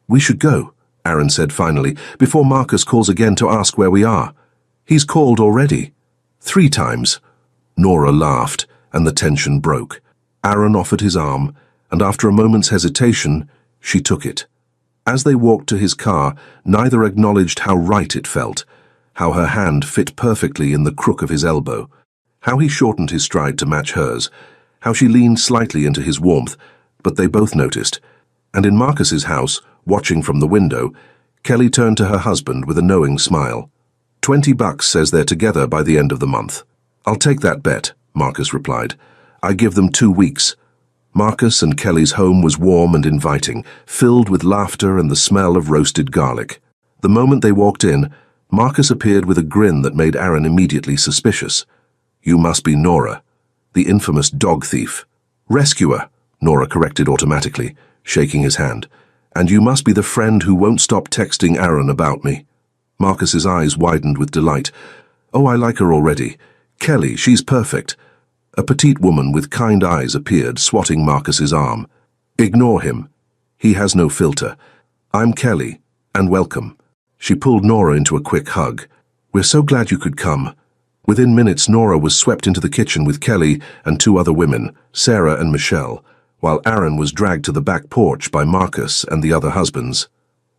"We should go," Aaron said finally, "before Marcus calls again to ask where we are." "He's called already." 3 times. Nora laughed, and the tension broke. Aaron offered his arm, and after a moment's hesitation, she took it. As they walked to his car, neither acknowledged how right it felt, how her hand fit perfectly in the crook of his elbow, how he shortened his stride to match hers, how she leaned slightly into his warmth, but they both noticed. And in Marcus's house, watching from the window, Kelly turned to her husband with a knowing smile. $20 says they're together by the end of the month. "I'll take that bet," Marcus replied. "I give them 2 weeks. Marcus and Kelly's home was warm and inviting, filled with laughter and the smell of roasted garlic. The moment they walked in, Marcus appeared with a grin that made Aaron immediately suspicious. "You must be Nora, the infamous dog thief." "Rescuer," Nora corrected automatically, shaking his hand. "And you must be the friend who won't stop texting Aaron about me." Marcus's eyes widened with delight. "Oh, I like her already. Kelly, she's perfect." A petite woman with kind eyes appeared, swatting Marcus's arm. "Ignore him. He has no filter. I'm Kelly, and welcome." She pulled Nora into a quick hug. "We're so glad you could come." Within minutes, Nora was swept into the kitchen with Kelly and two other women, Sarah and Michelle, while Aaron was dragged to the back porch by Marcus and the other husbands.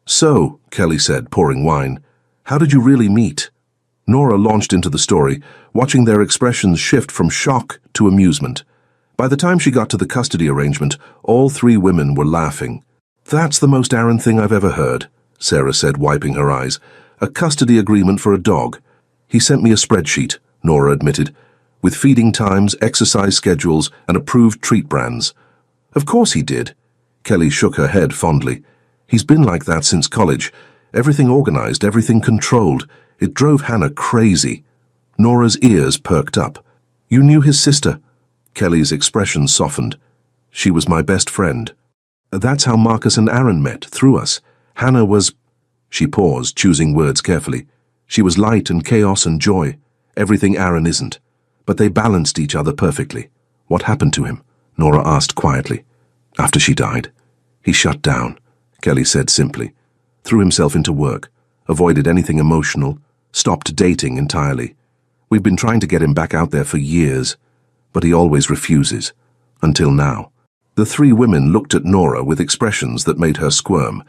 "So," Kelly said, pouring wine, "how did you really meet?" Nora launched into the story, watching their expressions shift from shock to amusement. By the time she got to the custody arrangement, all three women were laughing. "That's the most Aaron thing I've ever heard," Sarah said, wiping her eyes. "A custody agreement for a dog." "He sent me a spreadsheet," Nora admitted, "with feeding times, exercise schedules, and approved treat brands." "Of course he did." Kelly shook her head fondly. "He's been like that since college. Everything organized, everything controlled. It drove Hannah crazy." Nora's ears perked up. "You knew his sister?" Kelly's expression softened. "She was my best friend." "That's how Marcus and Aaron met, through us. Hannah was—" She paused, choosing words carefully. "She was light and chaos and joy. Everything Aaron isn't. But they balanced each other perfectly." "What happened to him?" Nora asked quietly. "After she died, he shut down," Kelly said simply. "Threw himself into work, avoided anything emotional, stopped dating entirely. We've been trying to get him back out there for years, but he always refuses. Until now." The three women looked at Nora with expressions that made her squirm.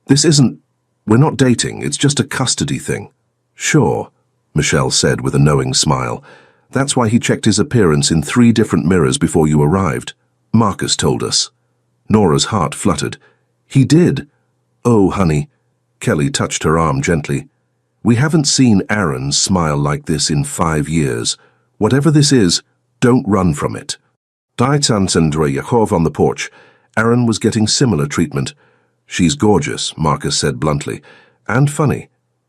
"We're not dating, it's just a custody thing." "Sure," Michelle said with a knowing smile. "That's why he checked his appearance in 3 different mirrors before you arrived. Marcus told us." Nora's heart fluttered. "He did?" "Oh, honey." Kelly touched her arm gently. "We haven't seen Aaron smile like this in 5 years. Whatever this is, don't run from it." On the porch, Aaron was getting similar treatment. "She's gorgeous," Marcus said bluntly, "and funny.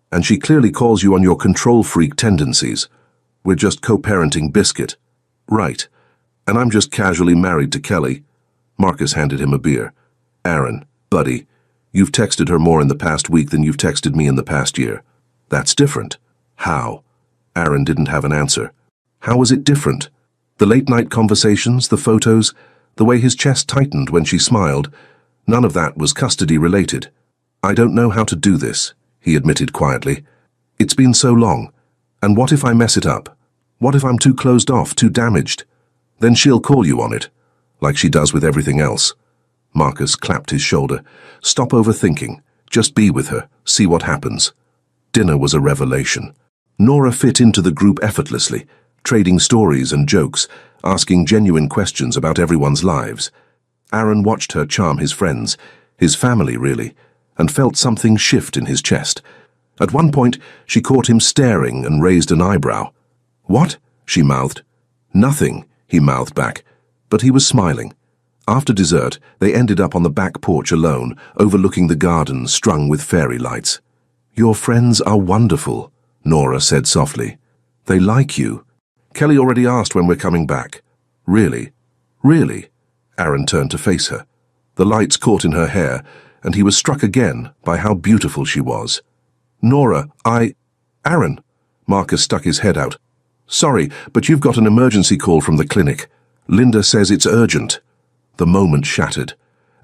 And she clearly calls you on your control freak tendencies. We're just co-parenting Biscuit." "Right. And I'm just casually married to Kelly." Marcus handed him a beer. "Aaron, buddy, you've texted her more in the past week than you've texted me in the past year. That's different." "How?" Aaron didn't have an answer. How was it different? The late-night conversations, the photos, the way his chest tightened when she smiled, none of that was custody-related. "I don't know how to do this," he admitted quietly. "It's been so long. And what if I mess it up? What if I'm too closed off, too damaged? Then she'll call you on it, like she does with everything else." Marcus clapped his shoulder. "Stop overthinking. Just be with her. See what happens." Dinner was a revelation. Nora fit into the group effortlessly, trading stories and jokes, asking genuine questions about everyone's lives. Aaron watched her charm his friends, his family really, and felt something shift in his chest. At one point, she caught him staring and raised an eyebrow. "What?" she mouthed. "Nothing," he mouthed back, but he was smiling. After dessert, they ended up on the back porch alone, overlooking the garden strung with fairy lights. "Your friends are wonderful," Nora said softly. "They like you." "Kelly already asked when we're coming back." "Really? Really?" Aaron turned to face her. The lights caught in her hair, and he was struck again by how beautiful she was. "Nora, Aaron." Marcus stuck his head out. "Sorry, but you've got an emergency call from the clinic. Linda says it's urgent." The moment shattered.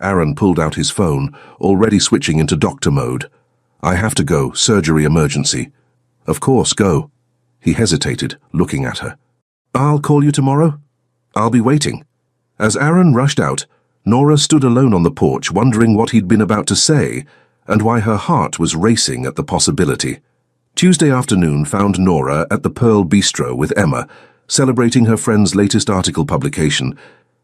Aaron pulled out his phone, already switching into doctor mode. "I have to go, surgery emergency." "Of course, go." He hesitated, looking at her. "I'll call you tomorrow?" "I'll be waiting." As Aaron rushed out, Nora stood alone on the porch, wondering what he'd been about to say, and why her heart was racing at the possibility. Tuesday afternoon found Nora at the Pearl Bistro with Emma, celebrating her friend's latest article publication.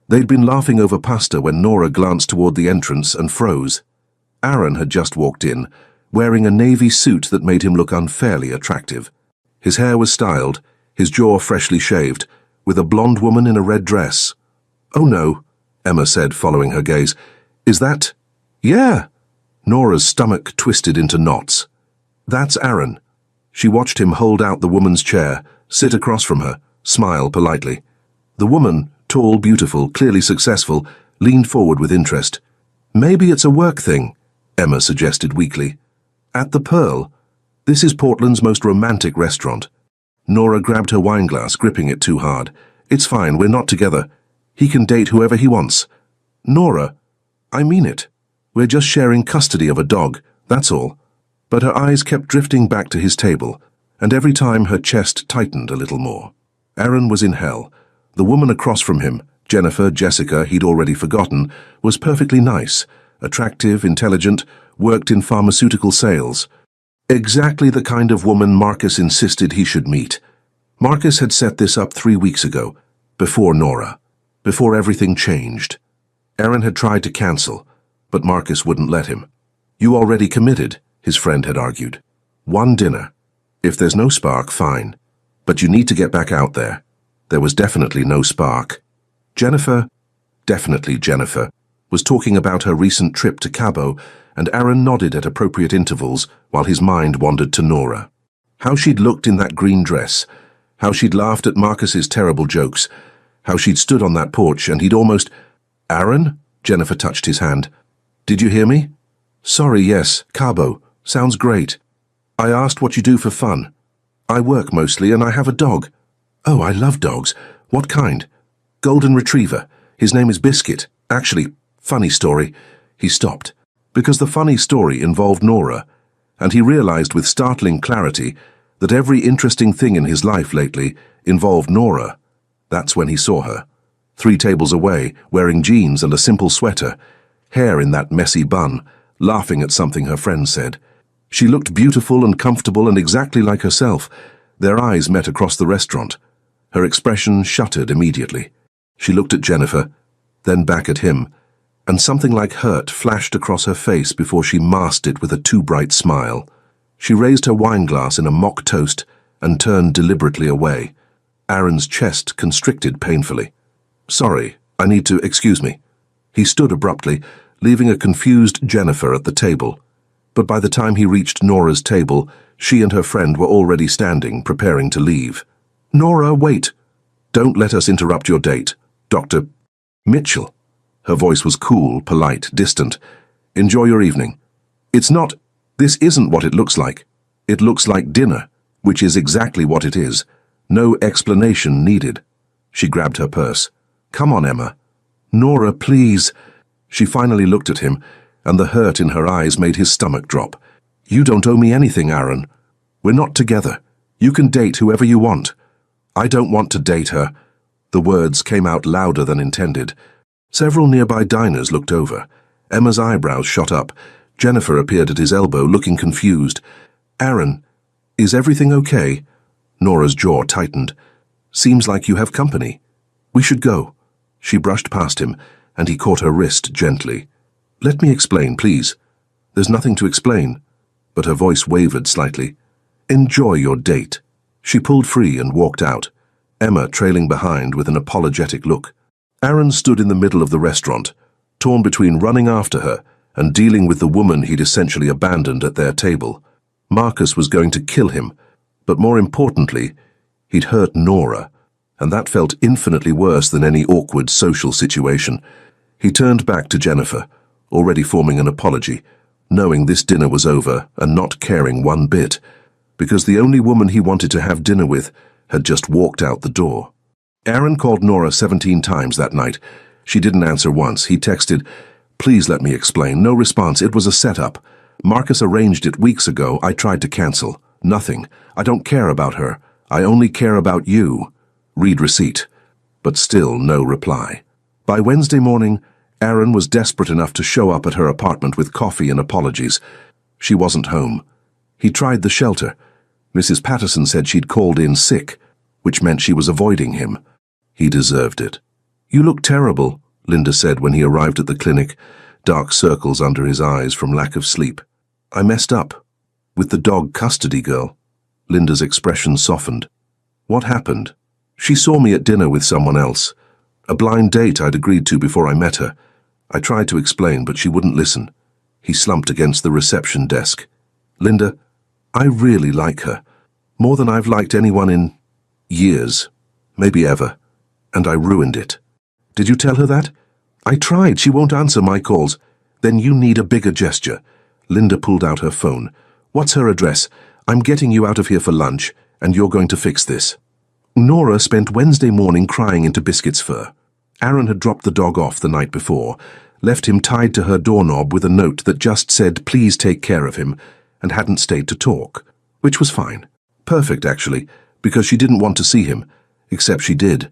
They'd been laughing over pasta when Nora glanced toward the entrance and froze. Aaron had just walked in, wearing a navy suit that made him look unfairly attractive. His hair was styled, his jaw freshly shaved, with a blonde woman in a red dress. "Oh no," Emma said, following her gaze. Is that... Yeah. Nora's stomach twisted into knots. That's Aaron. She watched him hold out the woman's chair, sit across from her, smile politely. The woman, tall, beautiful, clearly successful, leaned forward with interest. Maybe it's a work thing, Emma suggested weakly. At the Pearl. This is Portland's most romantic restaurant. Nora grabbed her wineglass, gripping it too hard. It's fine, we're not together. He can date whoever he wants. Nora, I mean it. We're just sharing custody of a dog, that's all. But her eyes kept drifting back to his table, and every time her chest tightened a little more. Aaron was in hell. The woman across from him, Jessica, he'd already forgotten, was perfectly nice, attractive, intelligent, worked in pharmaceutical sales. Exactly the kind of woman Marcus insisted he should meet. Marcus had set this up 3 weeks ago, before Nora, before everything changed. Aaron had tried to cancel, but Marcus wouldn't let him. You already committed, his friend had argued. One dinner. If there's no spark, fine. But you need to get back out there. There was definitely no spark. Jennifer, was talking about her recent trip to Cabo, and Aaron nodded at appropriate intervals while his mind wandered to Nora. How she'd looked in that green dress, how she'd laughed at Marcus's terrible jokes, how she'd stood on that porch and he'd almost... Aaron? Jennifer touched his hand. Did you hear me? Sorry, yes, Cabo. Sounds great. I asked what you do for fun. I work mostly and I have a dog. Oh, I love dogs. What kind? Golden Retriever. His name is Biscuit. Actually, funny story. He stopped, because the funny story involved Nora, and he realized with startling clarity that every interesting thing in his life lately involved Nora. That's when he saw her. 3 tables away, wearing jeans and a simple sweater, hair in that messy bun, laughing at something her friend said. She looked beautiful and comfortable and exactly like herself. Their eyes met across the restaurant. Her expression shuttered immediately. She looked at Jennifer, then back at him, and something like hurt flashed across her face before she masked it with a too bright smile. She raised her wineglass in a mock toast and turned deliberately away. Aaron's chest constricted painfully. Sorry, I need to excuse me. He stood abruptly, leaving a confused Jennifer at the table. But by the time he reached Nora's table, she and her friend were already standing, preparing to leave. Nora, wait. Don't let us interrupt your date. Dr. Mitchell. Her voice was cool, polite, distant. Enjoy your evening. This isn't what it looks like. It looks like dinner, which is exactly what it is. No explanation needed. She grabbed her purse. Come on, Emma. Nora, please. She finally looked at him, and the hurt in her eyes made his stomach drop. You don't owe me anything, Aaron. We're not together. You can date whoever you want. I don't want to date her. The words came out louder than intended. Several nearby diners looked over. Emma's eyebrows shot up. Jennifer appeared at his elbow, looking confused. Aaron, is everything okay? Nora's jaw tightened. Seems like you have company. We should go. She brushed past him, and he caught her wrist gently. Let me explain, please. There's nothing to explain. But her voice wavered slightly. Enjoy your date. She pulled free and walked out, Emma trailing behind with an apologetic look. Aaron stood in the middle of the restaurant, torn between running after her and dealing with the woman he'd essentially abandoned at their table. Marcus was going to kill him, but more importantly, he'd hurt Nora, and that felt infinitely worse than any awkward social situation. He turned back to Jennifer, already forming an apology, knowing this dinner was over and not caring one bit, because the only woman he wanted to have dinner with had just walked out the door. Aaron called Nora 17 times that night. She didn't answer once. He texted, Please let me explain. No response. It was a setup. Marcus arranged it weeks ago. I tried to cancel. Nothing. I don't care about her. I only care about you. Read receipt. But still no reply. By Wednesday morning, Aaron was desperate enough to show up at her apartment with coffee and apologies. She wasn't home. He tried the shelter. Mrs. Patterson said she'd called in sick, which meant she was avoiding him. He deserved it. You look terrible, Linda said when he arrived at the clinic, dark circles under his eyes from lack of sleep. I messed up. With the dog custody girl. Linda's expression softened. What happened? She saw me at dinner with someone else. A blind date I'd agreed to before I met her. I tried to explain, but she wouldn't listen. He slumped against the reception desk. Linda, I really like her. More than I've liked anyone in years, maybe ever. And I ruined it. Did you tell her that? I tried. She won't answer my calls. Then you need a bigger gesture. Linda pulled out her phone. What's her address? I'm getting you out of here for lunch, and you're going to fix this. Nora spent Wednesday morning crying into Biscuit's fur. Aaron had dropped the dog off the night before, left him tied to her doorknob with a note that just said, "Please take care of him," and hadn't stayed to talk, which was fine. Perfect, actually, because she didn't want to see him, except she did.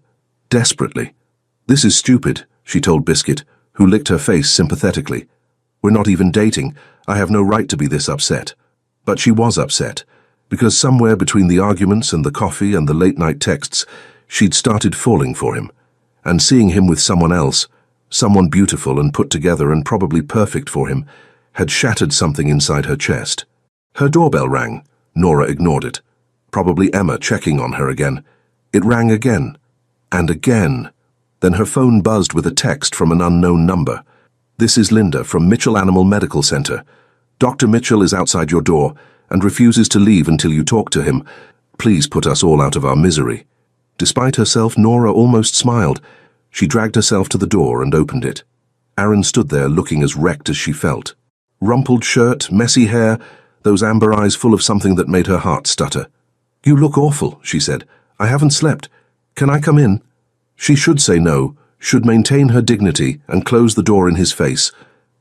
Desperately. This is stupid, she told Biscuit, who licked her face sympathetically. We're not even dating. I have no right to be this upset. But she was upset, because somewhere between the arguments and the coffee and the late-night texts, she'd started falling for him, and seeing him with someone else, someone beautiful and put together and probably perfect for him, had shattered something inside her chest. Her doorbell rang. Nora ignored it. Probably Emma checking on her again. It rang again. And again. Then her phone buzzed with a text from an unknown number. This is Linda from Mitchell Animal Medical Center. Dr. Mitchell is outside your door and refuses to leave until you talk to him. Please put us all out of our misery. Despite herself, Nora almost smiled. She dragged herself to the door and opened it. Aaron stood there looking as wrecked as she felt. Rumpled shirt, messy hair, those amber eyes full of something that made her heart stutter. You look awful, she said. I haven't slept. Can I come in? She should say no, should maintain her dignity and close the door in his face.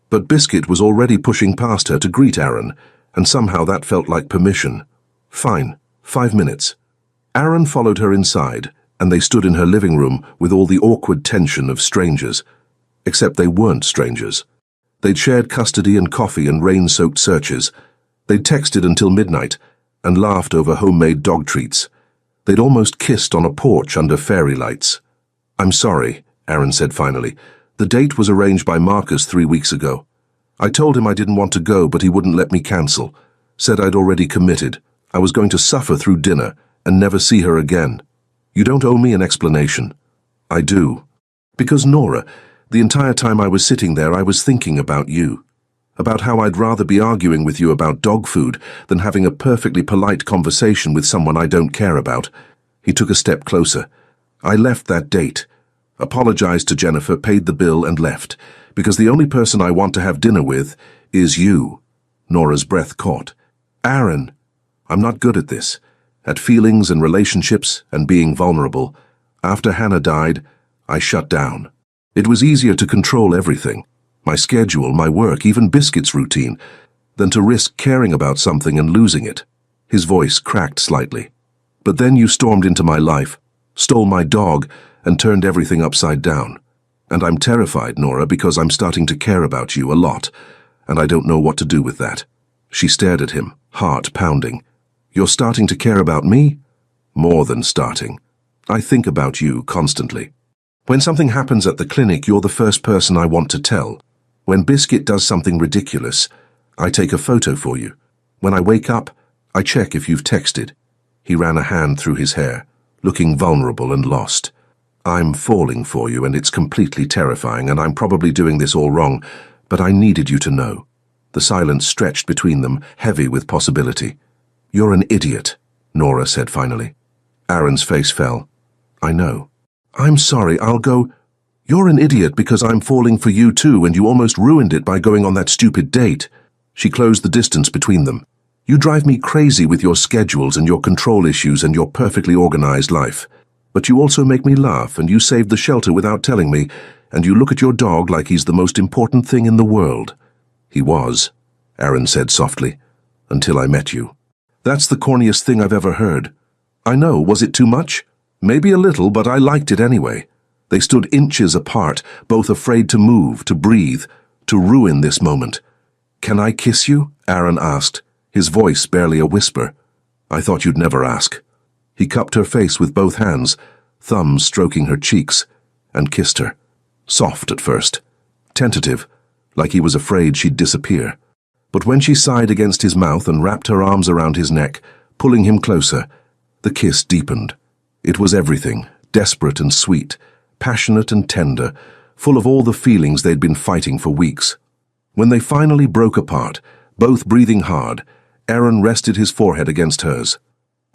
But Biscuit was already pushing past her to greet Aaron, and somehow that felt like permission. Fine, 5 minutes. Aaron followed her inside, and they stood in her living room with all the awkward tension of strangers. Except they weren't strangers. They'd shared custody and coffee and rain-soaked searches. They'd texted until midnight and laughed over homemade dog treats. They'd almost kissed on a porch under fairy lights. I'm sorry, Aaron said finally. The date was arranged by Marcus 3 weeks ago. I told him I didn't want to go, but he wouldn't let me cancel. Said I'd already committed. I was going to suffer through dinner and never see her again. You don't owe me an explanation. I do. Because Nora, the entire time I was sitting there, I was thinking about you. About how I'd rather be arguing with you about dog food than having a perfectly polite conversation with someone I don't care about. He took a step closer. I left that date, apologized to Jennifer, paid the bill, and left, because the only person I want to have dinner with is you. Nora's breath caught. Aaron, I'm not good at this, at feelings and relationships and being vulnerable. After Hannah died, I shut down. It was easier to control everything, my schedule, my work, even Biscuit's routine, than to risk caring about something and losing it. His voice cracked slightly. But then you stormed into my life, stole my dog, and turned everything upside down. And I'm terrified, Nora, because I'm starting to care about you a lot, and I don't know what to do with that. She stared at him, heart pounding. You're starting to care about me? More than starting. I think about you constantly. When something happens at the clinic, you're the first person I want to tell. When Biscuit does something ridiculous, I take a photo for you. When I wake up, I check if you've texted. He ran a hand through his hair, looking vulnerable and lost. I'm falling for you, and it's completely terrifying, and I'm probably doing this all wrong, but I needed you to know. The silence stretched between them, heavy with possibility. You're an idiot, Nora said finally. Aaron's face fell. I know. I'm sorry, I'll go. You're an idiot because I'm falling for you too, and you almost ruined it by going on that stupid date. She closed the distance between them. You drive me crazy with your schedules and your control issues and your perfectly organized life. But you also make me laugh, and you saved the shelter without telling me, and you look at your dog like he's the most important thing in the world. He was, Aaron said softly, until I met you. That's the corniest thing I've ever heard. I know, was it too much? Maybe a little, but I liked it anyway. They stood inches apart, both afraid to move, to breathe, to ruin this moment. Can I kiss you? Aaron asked, his voice barely a whisper. I thought you'd never ask. He cupped her face with both hands, thumbs stroking her cheeks, and kissed her. Soft at first, tentative, like he was afraid she'd disappear. But when she sighed against his mouth and wrapped her arms around his neck, pulling him closer, the kiss deepened. It was everything, desperate and sweet, passionate and tender, full of all the feelings they'd been fighting for weeks. When they finally broke apart, both breathing hard, Aaron rested his forehead against hers.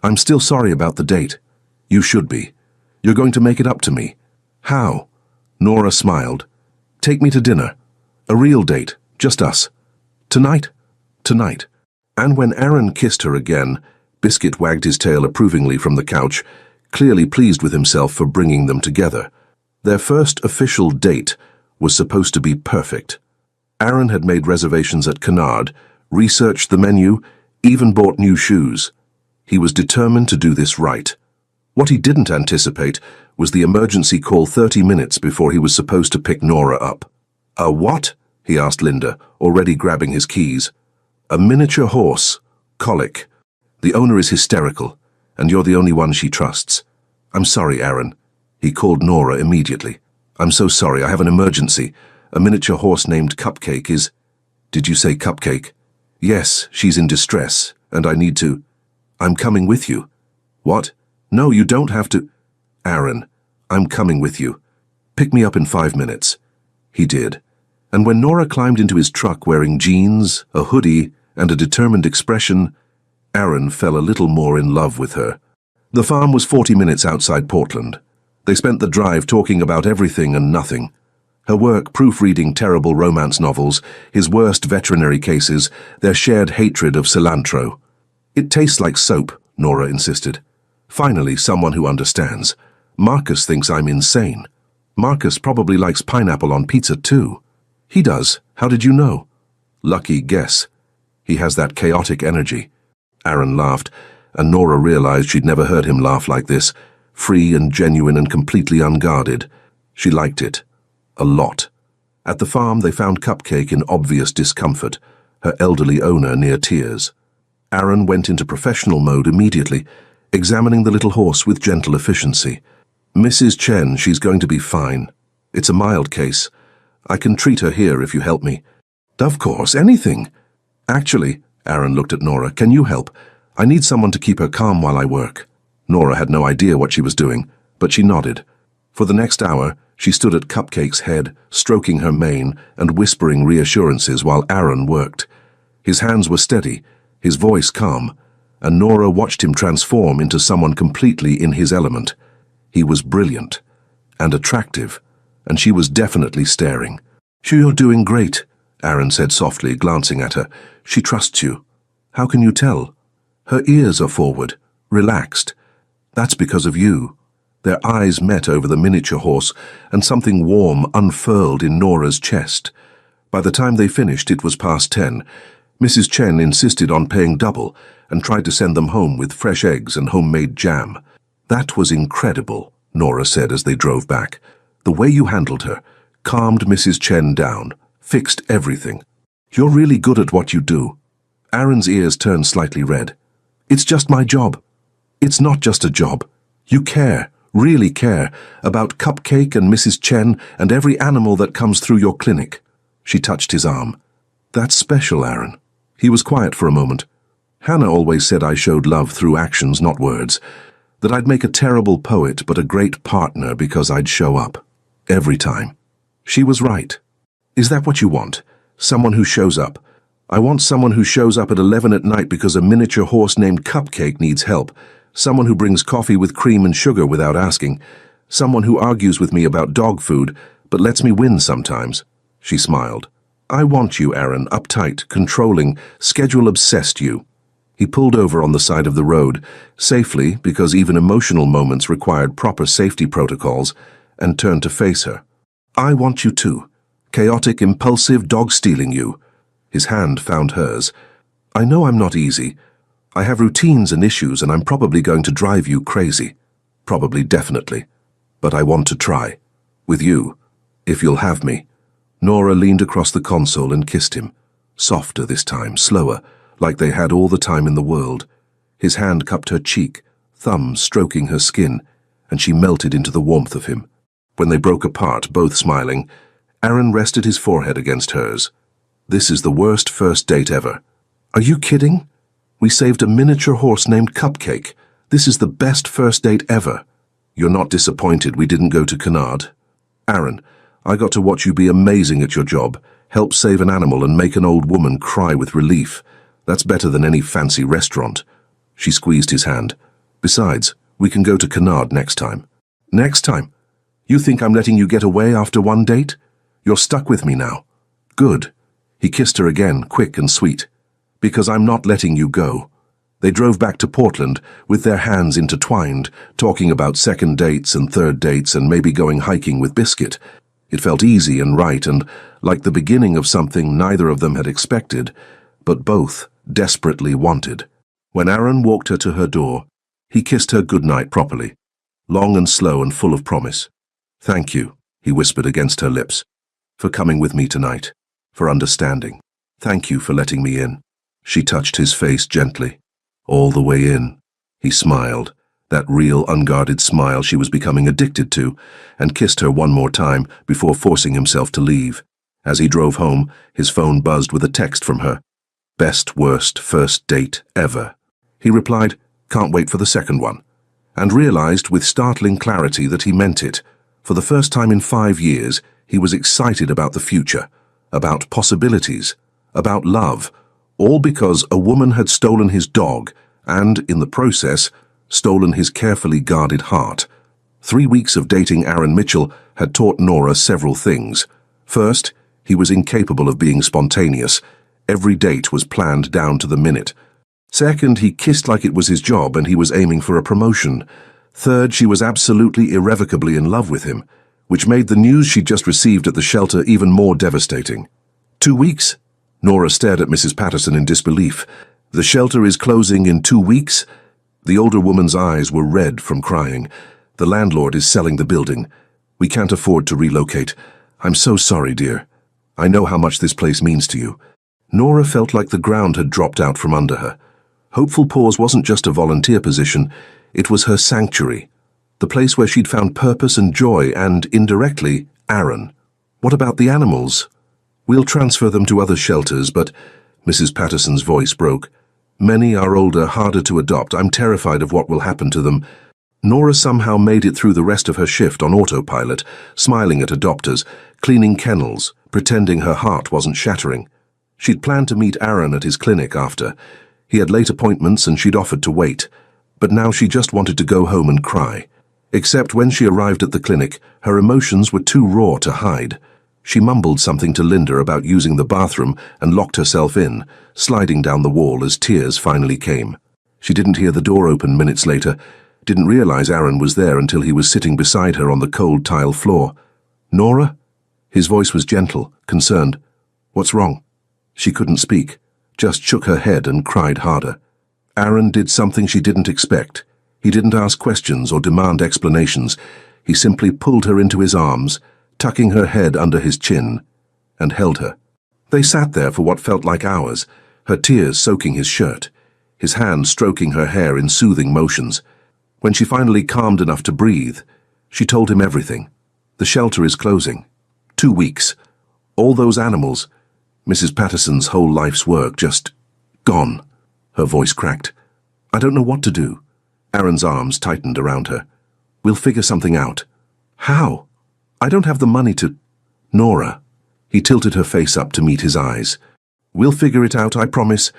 "I'm still sorry about the date." "You should be. You're going to make it up to me." "How?" Nora smiled. "Take me to dinner. A real date, just us. Tonight?" "Tonight." And when Aaron kissed her again, Biscuit wagged his tail approvingly from the couch, clearly pleased with himself for bringing them together. Their first official date was supposed to be perfect. Aaron had made reservations at Canard, researched the menu, even bought new shoes. He was determined to do this right. What he didn't anticipate was the emergency call 30 minutes before he was supposed to pick Nora up. "A what?" he asked Linda, already grabbing his keys. "A miniature horse. Colic. The owner is hysterical, and you're the only one she trusts." "I'm sorry, Aaron." He called Nora immediately. "I'm so sorry, I have an emergency. A miniature horse named Cupcake is—" "Did you say Cupcake?" "Yes, she's in distress, and I need to—" "I'm coming with you." "What? No, you don't have to—" "Aaron, I'm coming with you. Pick me up in 5 minutes." He did. And when Nora climbed into his truck wearing jeans, a hoodie, and a determined expression, Aaron fell a little more in love with her. The farm was 40 minutes outside Portland. They spent the drive talking about everything and nothing. Her work proofreading terrible romance novels, his worst veterinary cases, their shared hatred of cilantro. "It tastes like soap," Nora insisted. "Finally, someone who understands. Marcus thinks I'm insane. Marcus probably likes pineapple on pizza too." "He does. How did you know?" "Lucky guess. He has that chaotic energy." Aaron laughed, and Nora realized she'd never heard him laugh like this, free and genuine and completely unguarded. She liked it. A lot. At the farm, they found Cupcake in obvious discomfort, her elderly owner near tears. Aaron went into professional mode immediately, examining the little horse with gentle efficiency. "Mrs. Chen, she's going to be fine. It's a mild case. I can treat her here if you help me." "Of course, anything." "Actually," Aaron looked at Nora, "can you help? I need someone to keep her calm while I work." Nora had no idea what she was doing, but she nodded. For the next hour, she stood at Cupcake's head, stroking her mane and whispering reassurances while Aaron worked. His hands were steady, his voice calm, and Nora watched him transform into someone completely in his element. He was brilliant and attractive, and she was definitely staring. "You're doing great," Aaron said softly, glancing at her. "She trusts you." "How can you tell?" "Her ears are forward, relaxed. That's because of you." Their eyes met over the miniature horse, and something warm unfurled in Nora's chest. By the time they finished, it was past 10. Mrs. Chen insisted on paying double and tried to send them home with fresh eggs and homemade jam. "That was incredible," Nora said as they drove back. "The way you handled her, calmed Mrs. Chen down, fixed everything. You're really good at what you do." Aaron's ears turned slightly red. "It's just my job." "It's not just a job. You care, really care, about Cupcake and Mrs. Chen and every animal that comes through your clinic." She touched his arm. "That's special, Aaron." He was quiet for a moment. "Hannah always said I showed love through actions, not words. That I'd make a terrible poet but a great partner because I'd show up. Every time. She was right. Is that what you want? Someone who shows up? I want someone who shows up at 11 at night because a miniature horse named Cupcake needs help. Someone who brings coffee with cream and sugar without asking. Someone who argues with me about dog food, but lets me win sometimes." She smiled. "I want you, Aaron, uptight, controlling, schedule-obsessed you." He pulled over on the side of the road, safely because even emotional moments required proper safety protocols, and turned to face her. "I want you too. Chaotic, impulsive, dog-stealing you." His hand found hers. "I know I'm not easy. I have routines and issues, and I'm probably going to drive you crazy. Probably, definitely. But I want to try. With you. If you'll have me." Nora leaned across the console and kissed him. Softer this time, slower, like they had all the time in the world. His hand cupped her cheek, thumb stroking her skin, and she melted into the warmth of him. When they broke apart, both smiling, Aaron rested his forehead against hers. "This is the worst first date ever." "Are you kidding? We saved a miniature horse named Cupcake. This is the best first date ever." "You're not disappointed we didn't go to Canard?" Aaron, I got to watch you be amazing at your job, help save an animal and make an old woman cry with relief. That's better than any fancy restaurant. She squeezed his hand. Besides, we can go to Canard next time. Next time? You think I'm letting you get away after one date? You're stuck with me now. Good. He kissed her again, quick and sweet. Because I'm not letting you go. They drove back to Portland with their hands intertwined, talking about second dates and third dates and maybe going hiking with Biscuit. It felt easy and right and like the beginning of something neither of them had expected, but both desperately wanted. When Aaron walked her to her door, he kissed her goodnight properly, long and slow and full of promise. Thank you, he whispered against her lips, for coming with me tonight, for understanding. Thank you for letting me in. She touched his face gently. All the way in. He smiled, that real unguarded smile she was becoming addicted to, and kissed her one more time before forcing himself to leave. As he drove home, his phone buzzed with a text from her. Best worst first date ever. He replied, can't wait for the second one, and realized with startling clarity that he meant it. For the first time in 5 years, he was excited about the future, about possibilities, about love, all because a woman had stolen his dog and, in the process, stolen his carefully guarded heart. 3 weeks of dating Aaron Mitchell had taught Nora several things. First, he was incapable of being spontaneous. Every date was planned down to the minute. Second, he kissed like it was his job and he was aiming for a promotion. Third, she was absolutely irrevocably in love with him, which made the news she'd just received at the shelter even more devastating. 2 weeks? Nora stared at Mrs. Patterson in disbelief. The shelter is closing in 2 weeks? The older woman's eyes were red from crying. The landlord is selling the building. We can't afford to relocate. I'm so sorry, dear. I know how much this place means to you. Nora felt like the ground had dropped out from under her. Hopeful Paws wasn't just a volunteer position, it was her sanctuary, the place where she'd found purpose and joy and, indirectly, Aaron. What about the animals? We'll transfer them to other shelters, but Mrs. Patterson's voice broke. Many are older, harder to adopt. I'm terrified of what will happen to them. Nora somehow made it through the rest of her shift on autopilot, smiling at adopters, cleaning kennels, pretending her heart wasn't shattering. She'd planned to meet Aaron at his clinic after. He had late appointments and she'd offered to wait. But now she just wanted to go home and cry. Except when she arrived at the clinic, her emotions were too raw to hide. She mumbled something to Linda about using the bathroom and locked herself in, sliding down the wall as tears finally came. She didn't hear the door open minutes later, didn't realize Aaron was there until he was sitting beside her on the cold tile floor. Nora? His voice was gentle, concerned. What's wrong? She couldn't speak, just shook her head and cried harder. Aaron did something she didn't expect. He didn't ask questions or demand explanations. He simply pulled her into his arms, tucking her head under his chin, and held her. They sat there for what felt like hours, her tears soaking his shirt, his hand stroking her hair in soothing motions. When she finally calmed enough to breathe, she told him everything. The shelter is closing. 2 weeks. All those animals, Mrs. Patterson's whole life's work, just gone. Her voice cracked. I don't know what to do. Aaron's arms tightened around her. We'll figure something out. How? I don't have the money to... Nora. He tilted her face up to meet his eyes. We'll figure it out, I promise.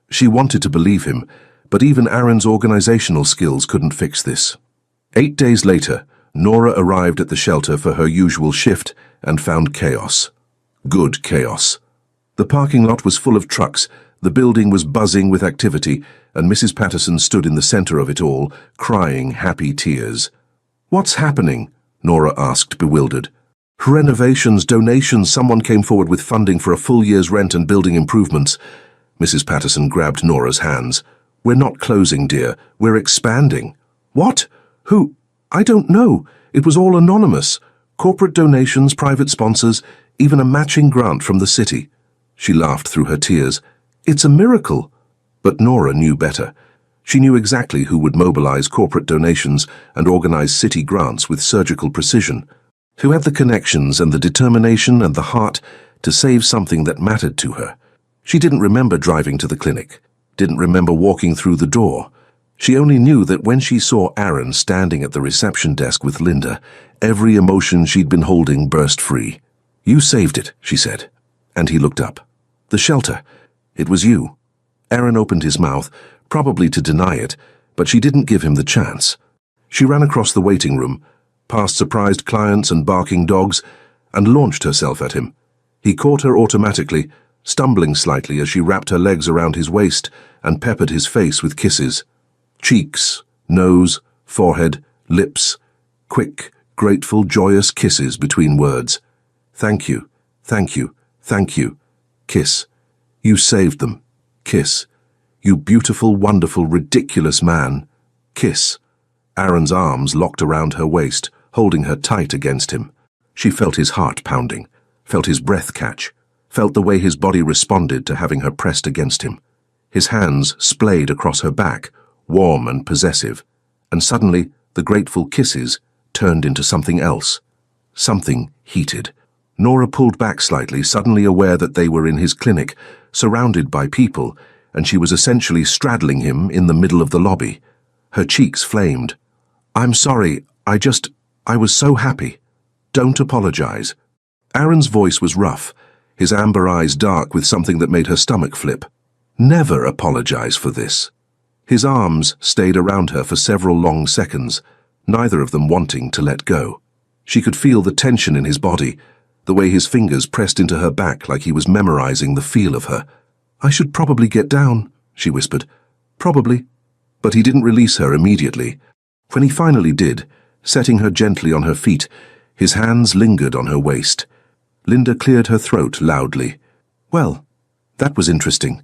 She wanted to believe him, but even Aaron's organizational skills couldn't fix this. 8 days later, Nora arrived at the shelter for her usual shift and found chaos. Good chaos. The parking lot was full of trucks, the building was buzzing with activity, and Mrs. Patterson stood in the center of it all, crying happy tears. What's happening? Nora asked, bewildered. Renovations, donations, someone came forward with funding for a full year's rent and building improvements. Mrs. Patterson grabbed Nora's hands. We're not closing, dear. We're expanding. What? Who? I don't know. It was all anonymous. Corporate donations, private sponsors, even a matching grant from the city. She laughed through her tears. It's a miracle. But Nora knew better. She knew exactly who would mobilize corporate donations and organize city grants with surgical precision, who had the connections and the determination and the heart to save something that mattered to her. She didn't remember driving to the clinic, didn't remember walking through the door, She only knew that when she saw Aaron standing at the reception desk with Linda, every emotion she'd been holding burst free. "You saved it," she said. And he looked up. "The shelter. It was you." Aaron opened his mouth, probably to deny it, but she didn't give him the chance. She ran across the waiting room, past surprised clients and barking dogs, and launched herself at him. He caught her automatically, stumbling slightly as she wrapped her legs around his waist and peppered his face with kisses. Cheeks, nose, forehead, lips, quick, grateful, joyous kisses between words. "Thank you, thank you, thank you." Kiss. "You saved them." Kiss. "You beautiful, wonderful, ridiculous man." Kiss. Aaron's arms locked around her waist, holding her tight against him. She felt his heart pounding, felt his breath catch, felt the way his body responded to having her pressed against him. His hands splayed across her back, warm and possessive, and suddenly the grateful kisses turned into something else. Something heated. Nora pulled back slightly, suddenly aware that they were in his clinic, surrounded by people, and she was essentially straddling him in the middle of the lobby. Her cheeks flamed. "I'm sorry, I was so happy. Don't apologize." Aaron's voice was rough, his amber eyes dark with something that made her stomach flip. "Never apologize for this." His arms stayed around her for several long seconds, neither of them wanting to let go. She could feel the tension in his body, the way his fingers pressed into her back like he was memorizing the feel of her. "I should probably get down," she whispered. "Probably." But he didn't release her immediately. When he finally did, setting her gently on her feet, his hands lingered on her waist. Linda cleared her throat loudly. "Well, that was interesting."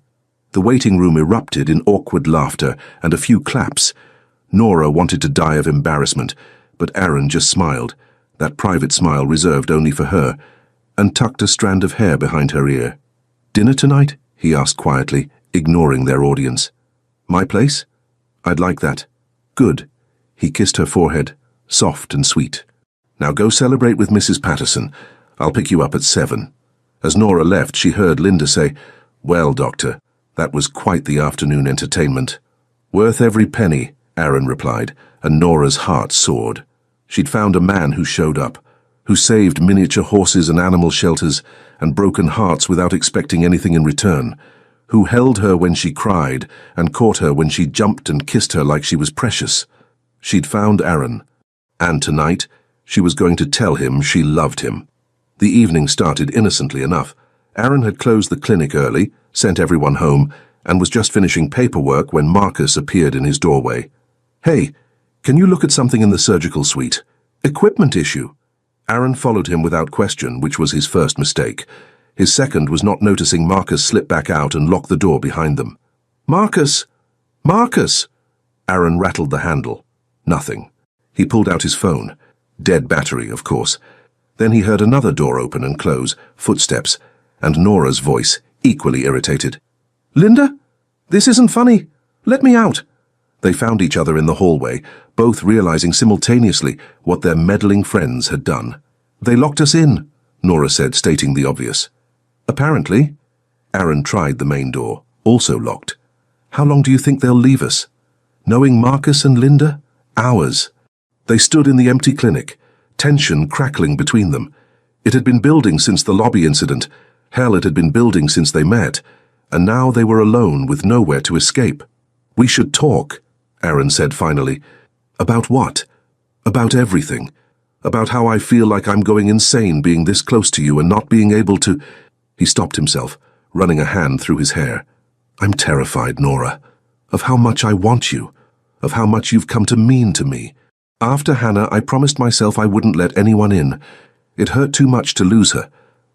The waiting room erupted in awkward laughter and a few claps. Nora wanted to die of embarrassment, but Aaron just smiled, that private smile reserved only for her, and tucked a strand of hair behind her ear. "Dinner tonight?" he asked quietly, ignoring their audience. "My place? I'd like that." "Good." He kissed her forehead, soft and sweet. "Now go celebrate with Mrs. Patterson. I'll pick you up at 7. As Nora left, she heard Linda say, "Well, Doctor, that was quite the afternoon entertainment." "Worth every penny," Aaron replied, and Nora's heart soared. She'd found a man who showed up, who saved miniature horses and animal shelters and broken hearts without expecting anything in return, who held her when she cried and caught her when she jumped and kissed her like she was precious. She'd found Aaron, and tonight she was going to tell him she loved him. The evening started innocently enough. Aaron had closed the clinic early, sent everyone home, and was just finishing paperwork when Marcus appeared in his doorway. "Hey, can you look at something in the surgical suite? Equipment issue." Aaron followed him without question, which was his first mistake. His second was not noticing Marcus slip back out and lock the door behind them. "Marcus! Marcus!" Aaron rattled the handle. Nothing. He pulled out his phone. Dead battery, of course. Then he heard another door open and close, footsteps, and Nora's voice, equally irritated. "Linda? This isn't funny. Let me out." They found each other in the hallway, both realizing simultaneously what their meddling friends had done. "They locked us in," Nora said, stating the obvious. "Apparently." Aaron tried the main door, also locked. "How long do you think they'll leave us?" Knowing Marcus and Linda? Hours. They stood in the empty clinic, tension crackling between them. It had been building since the lobby incident. Hell, it had been building since they met. And now they were alone with nowhere to escape. "We should talk," Aaron said finally. "About what?" "About everything. About how I feel like I'm going insane being this close to you and not being able to—" He stopped himself, running a hand through his hair. "I'm terrified, Nora. Of how much I want you. Of how much you've come to mean to me. After Hannah, I promised myself I wouldn't let anyone in. It hurt too much to lose her.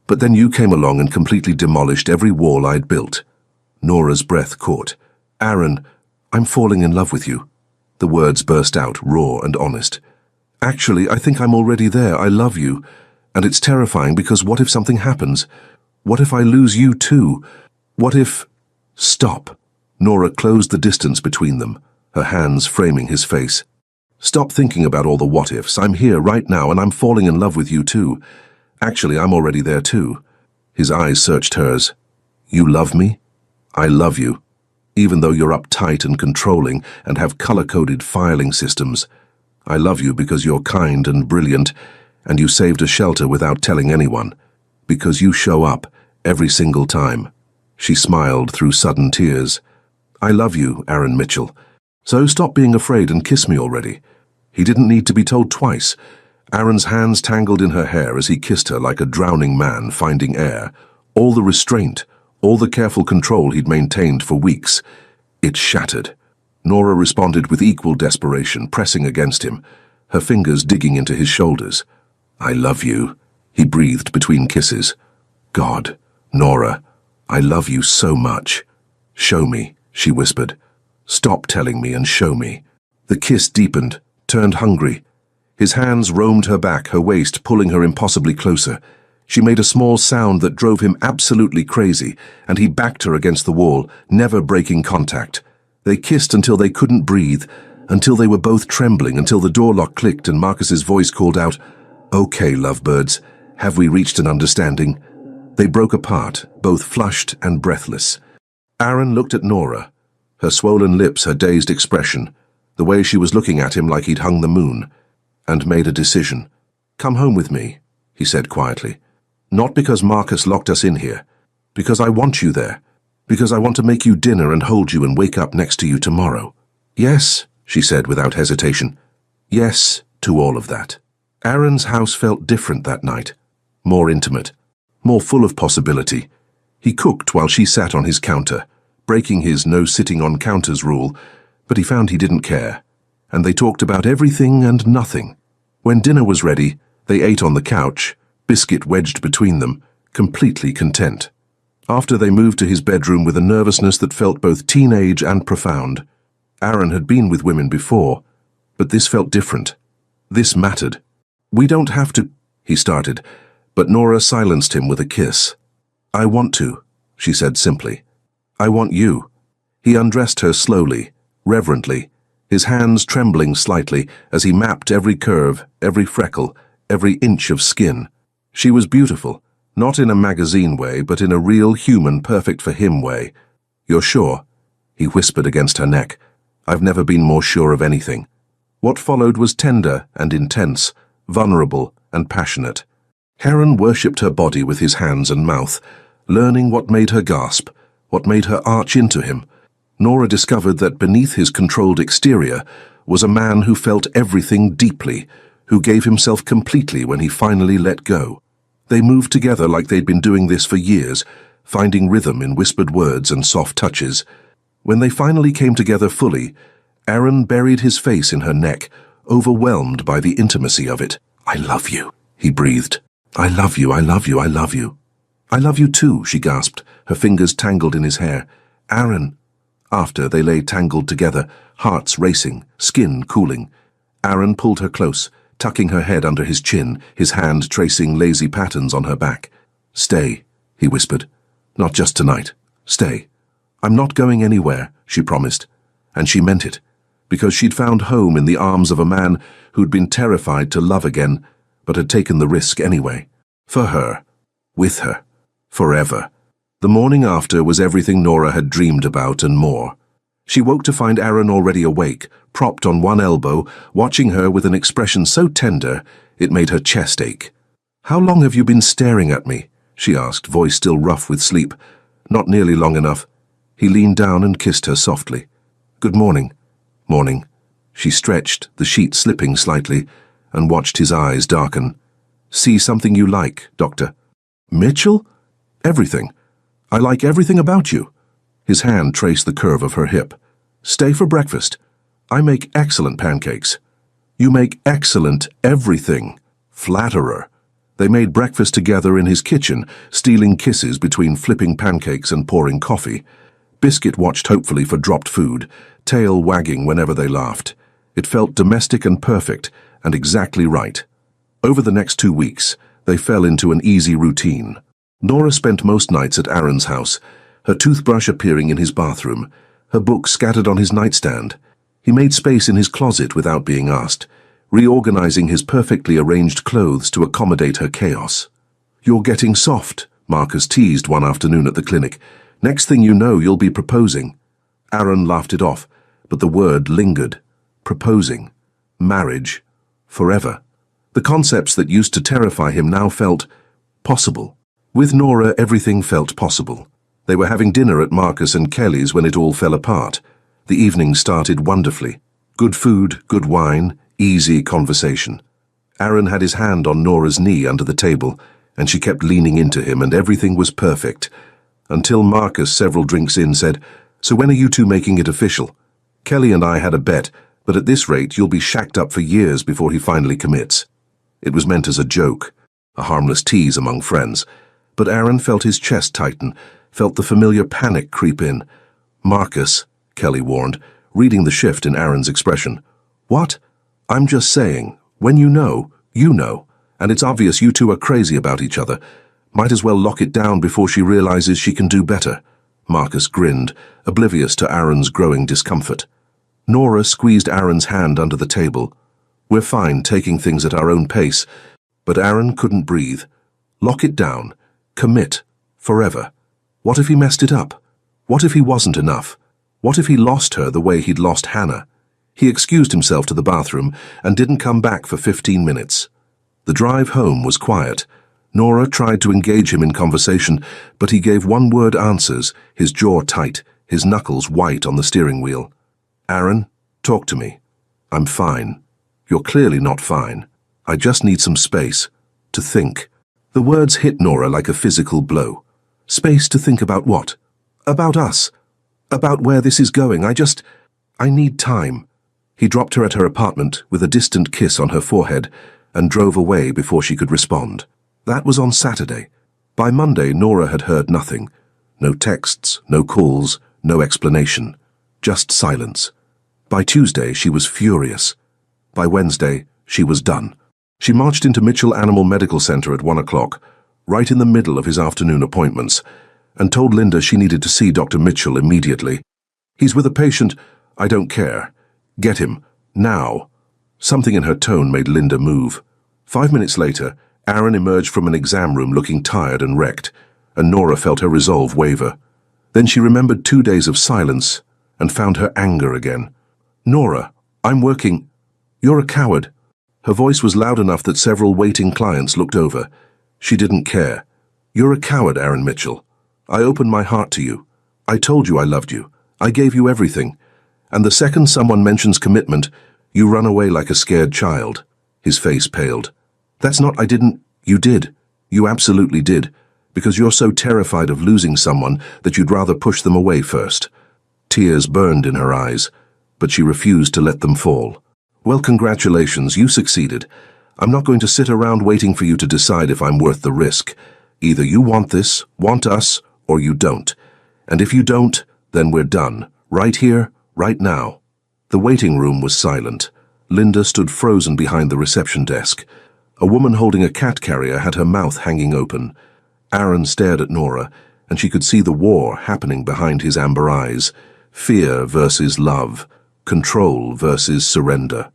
But then you came along and completely demolished every wall I'd built." Nora's breath caught. "Aaron, I'm falling in love with you." The words burst out, raw and honest. "Actually, I think I'm already there. I love you. And it's terrifying because what if something happens? What if I lose you too? What if—" "Stop." Nora closed the distance between them, her hands framing his face. "Stop thinking about all the what-ifs. I'm here right now and I'm falling in love with you too. Actually, I'm already there too." His eyes searched hers. "You love me? I love you." even though you're uptight and controlling and have color-coded filing systems. I love you because you're kind and brilliant, and you saved a shelter without telling anyone, because you show up every single time." She smiled through sudden tears. "I love you, Aaron Mitchell. So stop being afraid and kiss me already." He didn't need to be told twice. Aaron's hands tangled in her hair as he kissed her like a drowning man finding air. All the restraint, all the careful control he'd maintained for weeks. It shattered. Nora responded with equal desperation, pressing against him, her fingers digging into his shoulders. "I love you," he breathed between kisses. "God, Nora, I love you so much." "Show me," she whispered. "Stop telling me and show me." The kiss deepened, turned hungry. His hands roamed her back, her waist, pulling her impossibly closer. She made a small sound that drove him absolutely crazy, and he backed her against the wall, never breaking contact. They kissed until they couldn't breathe, until they were both trembling, until the door lock clicked and Marcus's voice called out, "Okay, lovebirds, have we reached an understanding?" They broke apart, both flushed and breathless. Aaron looked at Nora, her swollen lips, her dazed expression, the way she was looking at him like he'd hung the moon, and made a decision. "Come home with me," he said quietly. "Not because Marcus locked us in here, because I want you there, because I want to make you dinner and hold you and wake up next to you tomorrow." "Yes," she said without hesitation. "Yes to all of that." Aaron's house felt different that night, more intimate, more full of possibility. He cooked while she sat on his counter, breaking his no sitting on counters rule, but he found he didn't care, and they talked about everything and nothing. When dinner was ready, they ate on the couch, biscuit wedged between them, completely content. After they moved to his bedroom with a nervousness that felt both teenage and profound. Aaron had been with women before, but this felt different. This mattered. "We don't have to," he started, but Nora silenced him with a kiss. "I want to," she said simply. "I want you." He undressed her slowly, reverently, his hands trembling slightly as he mapped every curve, every freckle, every inch of skin. She was beautiful, not in a magazine way, but in a real human perfect-for-him way. "You're sure?" he whispered against her neck. "I've never been more sure of anything." What followed was tender and intense, vulnerable and passionate. Aaron worshipped her body with his hands and mouth, learning what made her gasp, what made her arch into him. Nora discovered that beneath his controlled exterior was a man who felt everything deeply, who gave himself completely when he finally let go. They moved together like they'd been doing this for years, finding rhythm in whispered words and soft touches. When they finally came together fully, Aaron buried his face in her neck, overwhelmed by the intimacy of it. "I love you," he breathed. "I love you, I love you, I love you." "I love you too," she gasped, her fingers tangled in his hair. "Aaron." After, they lay tangled together, hearts racing, skin cooling. Aaron pulled her close, tucking her head under his chin, his hand tracing lazy patterns on her back. "Stay," he whispered. "Not just tonight. Stay." "I'm not going anywhere," she promised. And she meant it, because she'd found home in the arms of a man who'd been terrified to love again, but had taken the risk anyway. For her. With her. Forever. The morning after was everything Nora had dreamed about and more. She woke to find Aaron already awake, propped on one elbow, watching her with an expression so tender it made her chest ache. "How long have you been staring at me?" she asked, voice still rough with sleep. "Not nearly long enough." He leaned down and kissed her softly. "Good morning." "Morning." She stretched, the sheet slipping slightly, and watched his eyes darken. "See something you like, Doctor?" "Mitchell?" "Everything. I like everything about you." His hand traced the curve of her hip. "Stay for breakfast. I make excellent pancakes." "You make excellent everything." Flatterer. They made breakfast together in his kitchen, stealing kisses between flipping pancakes and pouring coffee. Biscuit watched hopefully for dropped food, tail wagging whenever they laughed. It felt domestic and perfect, and exactly right. Over the next 2 weeks, they fell into an easy routine. Nora spent most nights at Aaron's house, her toothbrush appearing in his bathroom, her books scattered on his nightstand. He made space in his closet without being asked, reorganizing his perfectly arranged clothes to accommodate her chaos. "You're getting soft," Marcus teased one afternoon at the clinic. "Next thing you know, you'll be proposing." Aaron laughed it off, but the word lingered. Proposing. Marriage. Forever. The concepts that used to terrify him now felt possible. With Nora, everything felt possible. They were having dinner at Marcus and Kelly's when it all fell apart. The evening started wonderfully. Good food, good wine, easy conversation. Aaron had his hand on Nora's knee under the table, and she kept leaning into him, and everything was perfect. Until Marcus, several drinks in, said, "So when are you two making it official? Kelly and I had a bet, but at this rate you'll be shacked up for years before he finally commits." It was meant as a joke, a harmless tease among friends, but Aaron felt his chest tighten, felt the familiar panic creep in. "Marcus," Kelly warned, reading the shift in Aaron's expression. "What? I'm just saying, when you know, and it's obvious you two are crazy about each other. Might as well lock it down before she realizes she can do better." Marcus grinned, oblivious to Aaron's growing discomfort. Nora squeezed Aaron's hand under the table. "We're fine taking things at our own pace," but Aaron couldn't breathe. Lock it down. Commit. Forever. What if he messed it up? What if he wasn't enough? What if he lost her the way he'd lost Hannah? He excused himself to the bathroom and didn't come back for 15 minutes. The drive home was quiet. Nora tried to engage him in conversation, but he gave one-word answers, his jaw tight, his knuckles white on the steering wheel. "Aaron, talk to me. I'm fine. You're clearly not fine. I just need some space. To think." The words hit Nora like a physical blow. Space to think about what? About us. About where this is going. I need time. He dropped her at her apartment with a distant kiss on her forehead and drove away before she could respond. That was on Saturday. By Monday, Nora had heard nothing. No texts, no calls, no explanation. Just silence. By Tuesday, she was furious. By Wednesday, she was done. She marched into Mitchell Animal Medical Center at 1 o'clock, right in the middle of his afternoon appointments, and told Linda she needed to see Dr. Mitchell immediately. "He's with a patient. I don't care. Get him. Now." Something in her tone made Linda move. 5 minutes later, Aaron emerged from an exam room looking tired and wrecked, and Nora felt her resolve waver. Then she remembered 2 days of silence and found her anger again. "Nora, I'm working. You're a coward." Her voice was loud enough that several waiting clients looked over. She didn't care. "You're a coward, Aaron Mitchell. I opened my heart to you. I told you I loved you. I gave you everything. And the second someone mentions commitment, you run away like a scared child." His face paled. "That's not I didn't. You did. You absolutely did. Because you're so terrified of losing someone that you'd rather push them away first." Tears burned in her eyes, but she refused to let them fall. "Well, congratulations, you succeeded. I'm not going to sit around waiting for you to decide if I'm worth the risk. Either you want this, want us, or you don't. And if you don't, then we're done. Right here, right now." The waiting room was silent. Linda stood frozen behind the reception desk. A woman holding a cat carrier had her mouth hanging open. Aaron stared at Nora, and she could see the war happening behind his amber eyes. Fear versus love. Control versus surrender.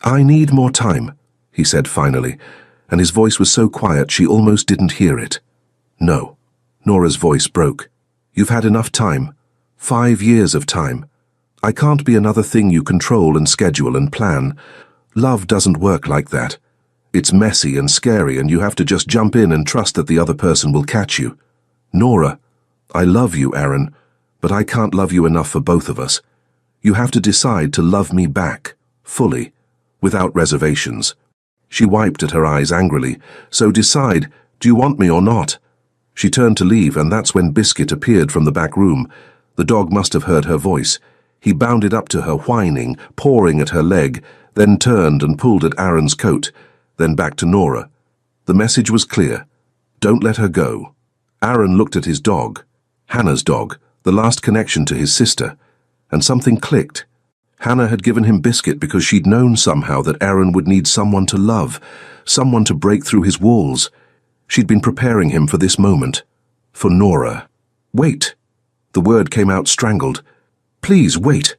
"I need more time," he said finally, and his voice was so quiet she almost didn't hear it. "No." Nora's voice broke. "You've had enough time. 5 years of time. I can't be another thing you control and schedule and plan. Love doesn't work like that. It's messy and scary, and you have to just jump in and trust that the other person will catch you. Nora, I love you, Aaron, but I can't love you enough for both of us. You have to decide to love me back, fully, without reservations." She wiped at her eyes angrily. "So decide, do you want me or not?" She turned to leave, and that's when Biscuit appeared from the back room. The dog must have heard her voice. He bounded up to her, whining, pawing at her leg, then turned and pulled at Aaron's coat, then back to Nora. The message was clear. Don't let her go. Aaron looked at his dog, Hannah's dog, the last connection to his sister, and something clicked. Hannah had given him Biscuit because she'd known somehow that Aaron would need someone to love, someone to break through his walls. She'd been preparing him for this moment. For Nora. "Wait." The word came out strangled. "Please, wait."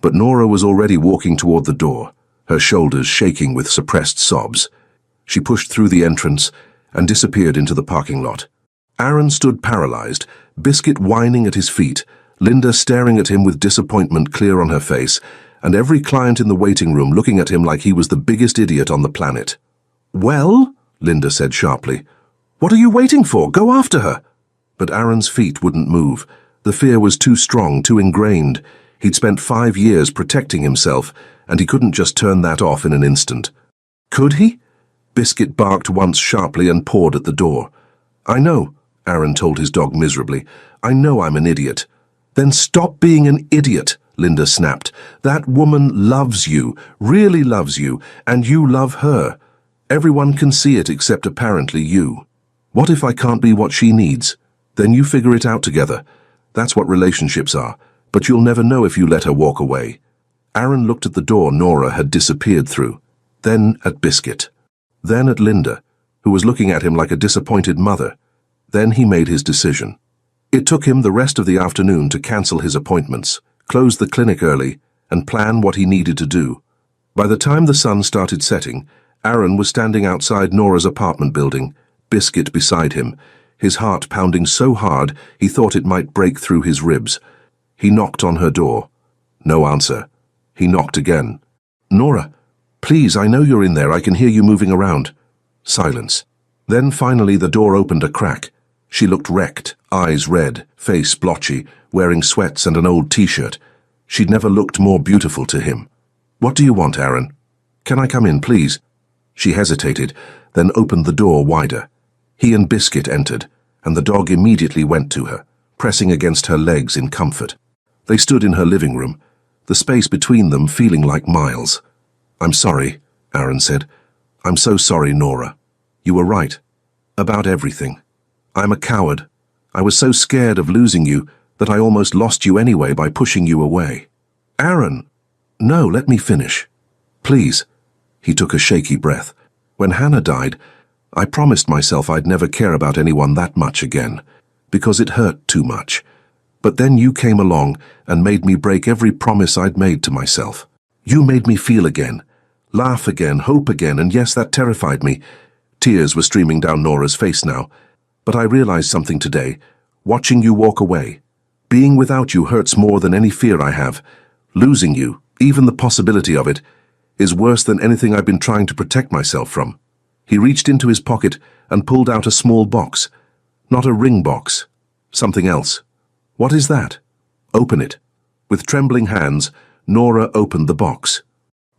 But Nora was already walking toward the door, her shoulders shaking with suppressed sobs. She pushed through the entrance and disappeared into the parking lot. Aaron stood paralyzed, Biscuit whining at his feet, Linda staring at him with disappointment clear on her face, and every client in the waiting room looking at him like he was the biggest idiot on the planet. "Well," Linda said sharply, "what are you waiting for? Go after her." But Aaron's feet wouldn't move. The fear was too strong, too ingrained. He'd spent 5 years protecting himself, and he couldn't just turn that off in an instant. Could he? Biscuit barked once sharply and pawed at the door. "I know," Aaron told his dog miserably. "I know I'm an idiot." "Then stop being an idiot," Linda snapped. "That woman loves you, really loves you, and you love her. Everyone can see it except apparently you. What if I can't be what she needs? Then you figure it out together. That's what relationships are, but you'll never know if you let her walk away." Aaron looked at the door Nora had disappeared through, then at Biscuit, then at Linda, who was looking at him like a disappointed mother. Then he made his decision. It took him the rest of the afternoon to cancel his appointments, close the clinic early, and plan what he needed to do. By the time the sun started setting, Aaron was standing outside Nora's apartment building, Biscuit beside him, his heart pounding so hard he thought it might break through his ribs. He knocked on her door. No answer. He knocked again. "Nora, please, I know you're in there. I can hear you moving around." Silence. Then finally the door opened a crack. She looked wrecked, eyes red, face blotchy, wearing sweats and an old t-shirt. She'd never looked more beautiful to him. "What do you want, Aaron? Can I come in, please?" She hesitated, then opened the door wider. He and Biscuit entered, and the dog immediately went to her, pressing against her legs in comfort. They stood in her living room, the space between them feeling like miles. "I'm sorry," Aaron said. "I'm so sorry, Nora. You were right. About everything. I'm a coward. I was so scared of losing you that I almost lost you anyway by pushing you away." "Aaron!" "No, let me finish. Please." He took a shaky breath. "When Hannah died, I promised myself I'd never care about anyone that much again, because it hurt too much. But then you came along and made me break every promise I'd made to myself. You made me feel again, laugh again, hope again, and yes, that terrified me." Tears were streaming down Nora's face now. "But I realized something today, watching you walk away. Being without you hurts more than any fear I have. Losing you, even the possibility of it, is worse than anything I've been trying to protect myself from." He reached into his pocket and pulled out a small box. Not a ring box. Something else. "What is that?" "Open it." With trembling hands, Nora opened the box.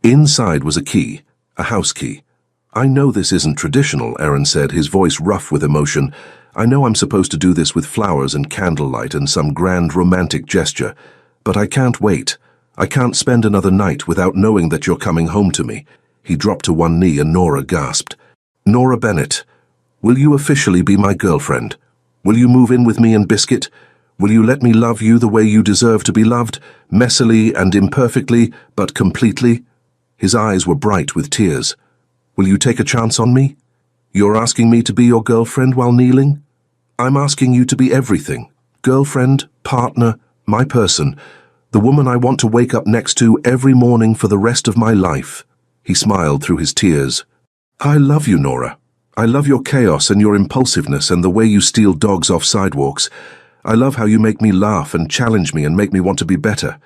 Inside was a key, a house key. "I know this isn't traditional," Aaron said, his voice rough with emotion. "I know I'm supposed to do this with flowers and candlelight and some grand romantic gesture, but I can't wait. I can't spend another night without knowing that you're coming home to me." He dropped to one knee and Nora gasped. "Nora Bennett, will you officially be my girlfriend? Will you move in with me and Biscuit? Will you let me love you the way you deserve to be loved, messily and imperfectly, but completely?" His eyes were bright with tears. "Will you take a chance on me? You're asking me to be your girlfriend while kneeling? I'm asking you to be everything. Girlfriend, partner, my person, the woman I want to wake up next to every morning for the rest of my life." He smiled through his tears. "I love you, Nora. I love your chaos and your impulsiveness and the way you steal dogs off sidewalks. I love how you make me laugh and challenge me and make me want to be better.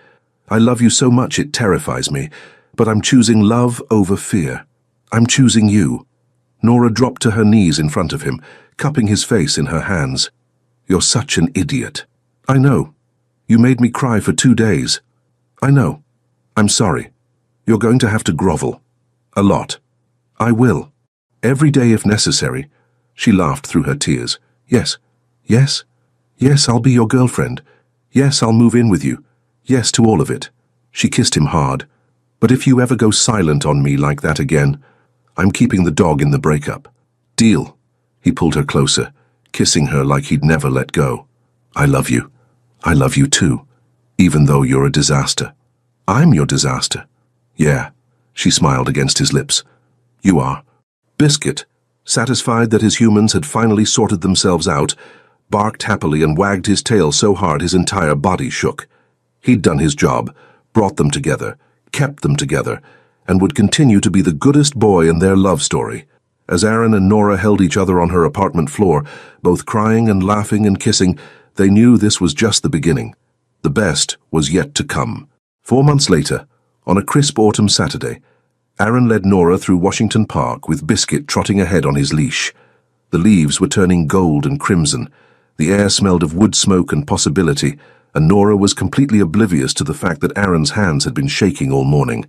I love you so much it terrifies me, but I'm choosing love over fear. I'm choosing you." Nora dropped to her knees in front of him, cupping his face in her hands. "You're such an idiot." "I know. You made me cry for 2 days." "I know. I'm sorry. You're going to have to grovel. A lot." "I will. Every day if necessary." She laughed through her tears. "Yes. Yes. Yes, I'll be your girlfriend. Yes, I'll move in with you. Yes to all of it." She kissed him hard. "But if you ever go silent on me like that again, I'm keeping the dog in the breakup. Deal?" He pulled her closer, kissing her like he'd never let go. "I love you. I love you too, even though you're a disaster." "I'm your disaster." "Yeah," she smiled against his lips. "You are." Biscuit, satisfied that his humans had finally sorted themselves out, barked happily and wagged his tail so hard his entire body shook. He'd done his job, brought them together, kept them together, and would continue to be the goodest boy in their love story. As Aaron and Nora held each other on her apartment floor, both crying and laughing and kissing, they knew this was just the beginning. The best was yet to come. 4 months later, on a crisp autumn Saturday, Aaron led Nora through Washington Park with Biscuit trotting ahead on his leash. The leaves were turning gold and crimson. The air smelled of wood smoke and possibility, and Nora was completely oblivious to the fact that Aaron's hands had been shaking all morning.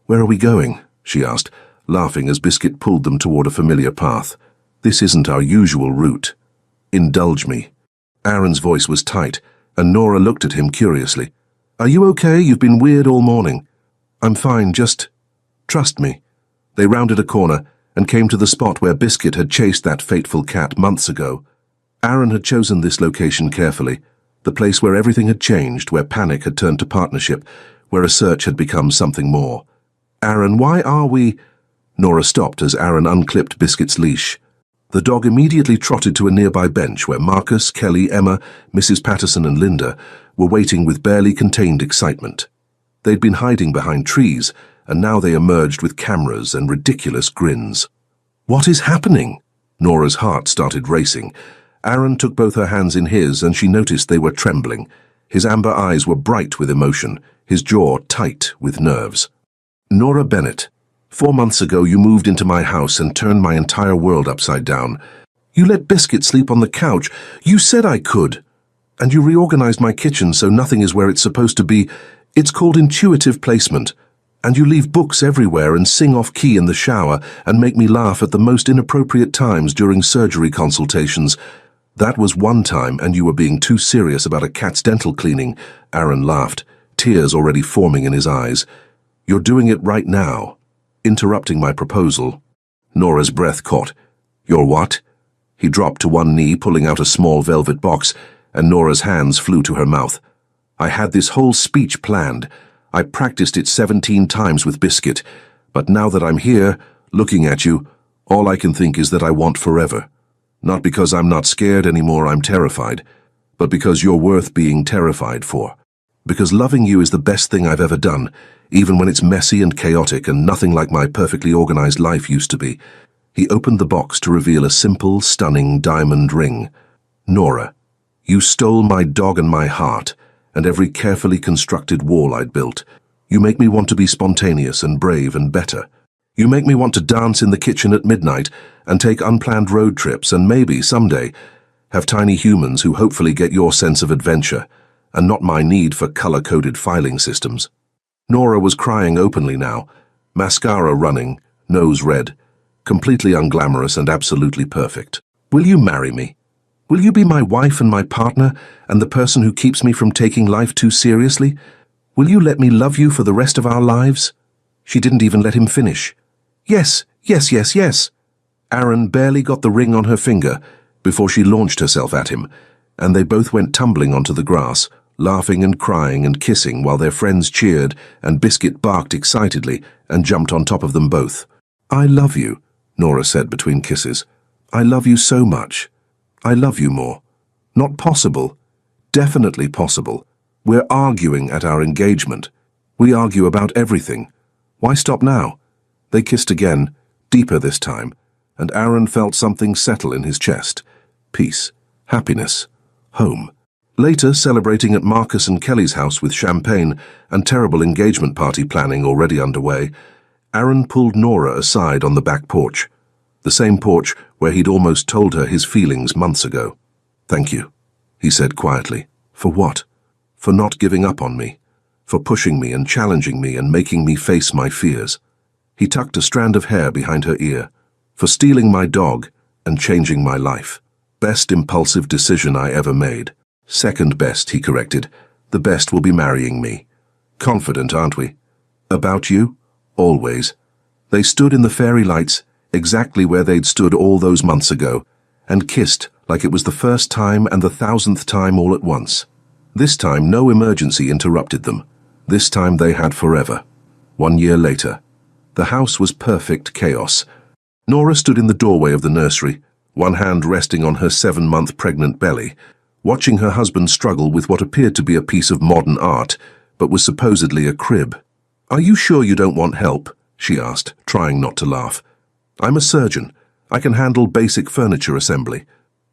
"Where are we going?" she asked, laughing as Biscuit pulled them toward a familiar path. "This isn't our usual route. Indulge me." Aaron's voice was tight, and Nora looked at him curiously. "Are you okay? You've been weird all morning." "I'm fine, just trust me." They rounded a corner and came to the spot where Biscuit had chased that fateful cat months ago. Aaron had chosen this location carefully, the place where everything had changed, where panic had turned to partnership, where a search had become something more. "Aaron, why are we—" Nora stopped as Aaron unclipped Biscuit's leash. The dog immediately trotted to a nearby bench where Marcus, Kelly, Emma, Mrs. Patterson and Linda were waiting with barely contained excitement. They'd been hiding behind trees, and now they emerged with cameras and ridiculous grins. "What is happening?" Nora's heart started racing. Aaron took both her hands in his, and she noticed they were trembling. His amber eyes were bright with emotion, his jaw tight with nerves. "Nora Bennett, 4 months ago you moved into my house and turned my entire world upside down. You let Biscuit sleep on the couch. You said I could. And you reorganized my kitchen so nothing is where it's supposed to be. It's called intuitive placement. And you leave books everywhere and sing off-key in the shower and make me laugh at the most inappropriate times during surgery consultations. That was one time, and you were being too serious about a cat's dental cleaning." Aaron laughed, tears already forming in his eyes. "You're doing it right now, interrupting my proposal." Nora's breath caught. "You're what?" He dropped to one knee, pulling out a small velvet box, and Nora's hands flew to her mouth. "I had this whole speech planned. I practiced it 17 times with Biscuit, but now that I'm here, looking at you, all I can think is that I want forever. Not because I'm not scared anymore, I'm terrified, but because you're worth being terrified for. Because loving you is the best thing I've ever done, even when it's messy and chaotic and nothing like my perfectly organized life used to be." He opened the box to reveal a simple, stunning diamond ring. "Nora, you stole my dog and my heart, and every carefully constructed wall I'd built. You make me want to be spontaneous and brave and better. You make me want to dance in the kitchen at midnight and take unplanned road trips and maybe, someday, have tiny humans who hopefully get your sense of adventure and not my need for color-coded filing systems." Nora was crying openly now, mascara running, nose red, completely unglamorous and absolutely perfect. "Will you marry me? Will you be my wife and my partner and the person who keeps me from taking life too seriously? Will you let me love you for the rest of our lives?" She didn't even let him finish. "Yes, yes, yes, yes." Aaron barely got the ring on her finger before she launched herself at him, and they both went tumbling onto the grass, laughing and crying and kissing while their friends cheered and Biscuit barked excitedly and jumped on top of them both. "I love you," Nora said between kisses. "I love you so much. I love you more. Not possible. Definitely possible. We're arguing at our engagement. We argue about everything. Why stop now?" They kissed again, deeper this time, and Aaron felt something settle in his chest. Peace, happiness, home. Later, celebrating at Marcus and Kelly's house with champagne and terrible engagement party planning already underway, Aaron pulled Nora aside on the back porch, the same porch where he'd almost told her his feelings months ago. "Thank you," he said quietly. "For what? For not giving up on me, for pushing me and challenging me and making me face my fears." He tucked a strand of hair behind her ear. "For stealing my dog and changing my life. Best impulsive decision I ever made. Second best," he corrected. "The best will be marrying me. Confident, aren't we? About you? Always." They stood in the fairy lights, exactly where they'd stood all those months ago, and kissed like it was the first time and the 1,000th time all at once. This time no emergency interrupted them. This time they had forever. 1 year later. The house was perfect chaos. Nora stood in the doorway of the nursery, one hand resting on her 7-month pregnant belly, watching her husband struggle with what appeared to be a piece of modern art, but was supposedly a crib. "Are you sure you don't want help?" she asked, trying not to laugh. "I'm a surgeon. I can handle basic furniture assembly."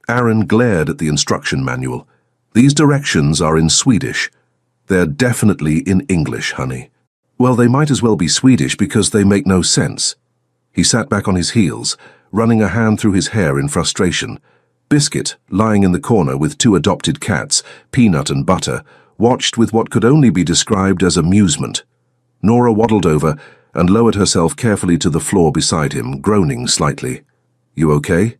Aaron glared at the instruction manual. "These directions are in Swedish." They're definitely in English, honey. Well, they might as well be Swedish because they make no sense. He sat back on his heels, running a hand through his hair in frustration. Biscuit, lying in the corner with two adopted cats, Peanut and Butter, watched with what could only be described as amusement. Nora waddled over and lowered herself carefully to the floor beside him, groaning slightly. "You okay?"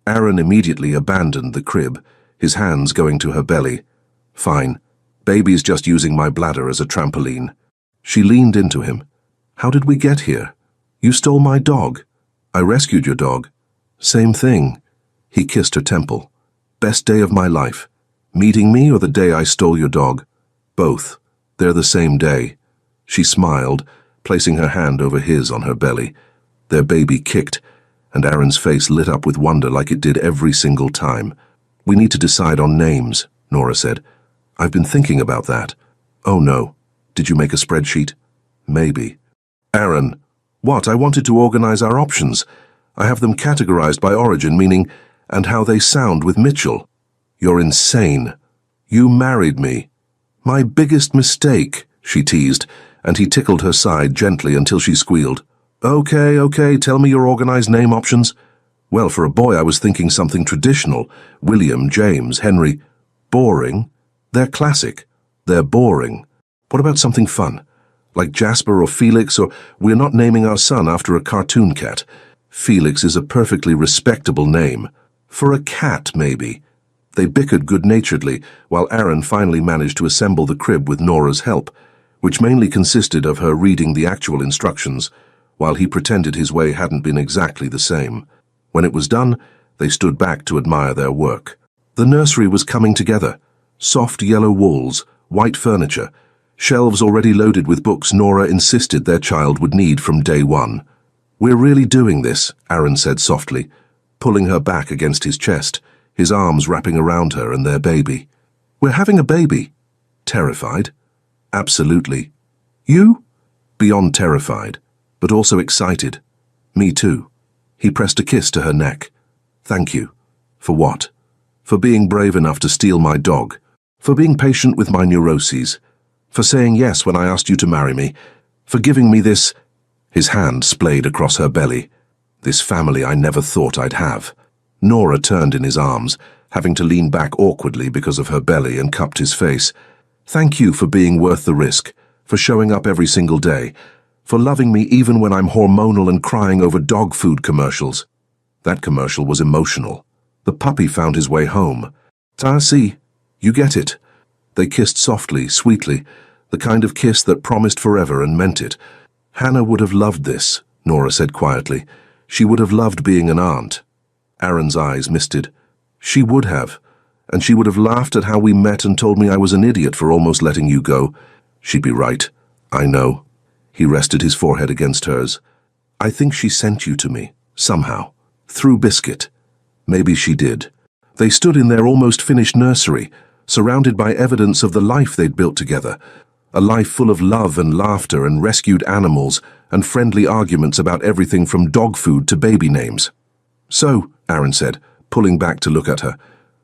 Aaron immediately abandoned the crib, his hands going to her belly. "Fine. Baby's just using my bladder as a trampoline." She leaned into him. "How did we get here? You stole my dog." "I rescued your dog." "Same thing." He kissed her temple. "Best day of my life. Meeting me or the day I stole your dog?" "Both. They're the same day." She smiled, placing her hand over his on her belly. Their baby kicked, and Aaron's face lit up with wonder like it did every single time. "We need to decide on names," Nora said. "I've been thinking about that." "Oh no. Did you make a spreadsheet?" "Maybe." "Aaron." "What? I wanted to organize our options. I have them categorized by origin, meaning, and how they sound with Mitchell." "You're insane. You married me." "My biggest mistake," she teased, and he tickled her side gently until she squealed. Okay, tell me your organized name options." "Well, for a boy I was thinking something traditional. William, James, Henry." "Boring." "They're classic." "They're boring." "What about something fun? Like Jasper or Felix, or we're not naming our son after a cartoon cat." "Felix is a perfectly respectable name." "For a cat, maybe." They bickered good-naturedly, while Aaron finally managed to assemble the crib with Nora's help, which mainly consisted of her reading the actual instructions, while he pretended his way hadn't been exactly the same. When it was done, they stood back to admire their work. The nursery was coming together. Soft yellow walls, white furniture, shelves already loaded with books Nora insisted their child would need from day one. "We're really doing this," Aaron said softly, pulling her back against his chest, his arms wrapping around her and their baby. "We're having a baby." "Terrified?" "Absolutely." "You?" "Beyond terrified, but also excited." "Me too." He pressed a kiss to her neck. "Thank you." "For what?" "For being brave enough to steal my dog. For being patient with my neuroses. For saying yes when I asked you to marry me. For giving me this—" His hand splayed across her belly. "This family I never thought I'd have." Nora turned in his arms, having to lean back awkwardly because of her belly, and cupped his face. "Thank you for being worth the risk, for showing up every single day, for loving me even when I'm hormonal and crying over dog food commercials." That commercial was emotional. The puppy found his way home. "Si, you get it." They kissed softly, sweetly, the kind of kiss that promised forever and meant it. "Hannah would have loved this," Nora said quietly. "She would have loved being an aunt." Aaron's eyes misted. "She would have. And she would have laughed at how we met and told me I was an idiot for almost letting you go." "She'd be right. I know." He rested his forehead against hers. "I think she sent you to me, somehow. Through Biscuit." Maybe she did. They stood in their almost finished nursery, surrounded by evidence of the life they'd built together. A life full of love and laughter and rescued animals and friendly arguments about everything from dog food to baby names. "So," Aaron said, pulling back to look at her,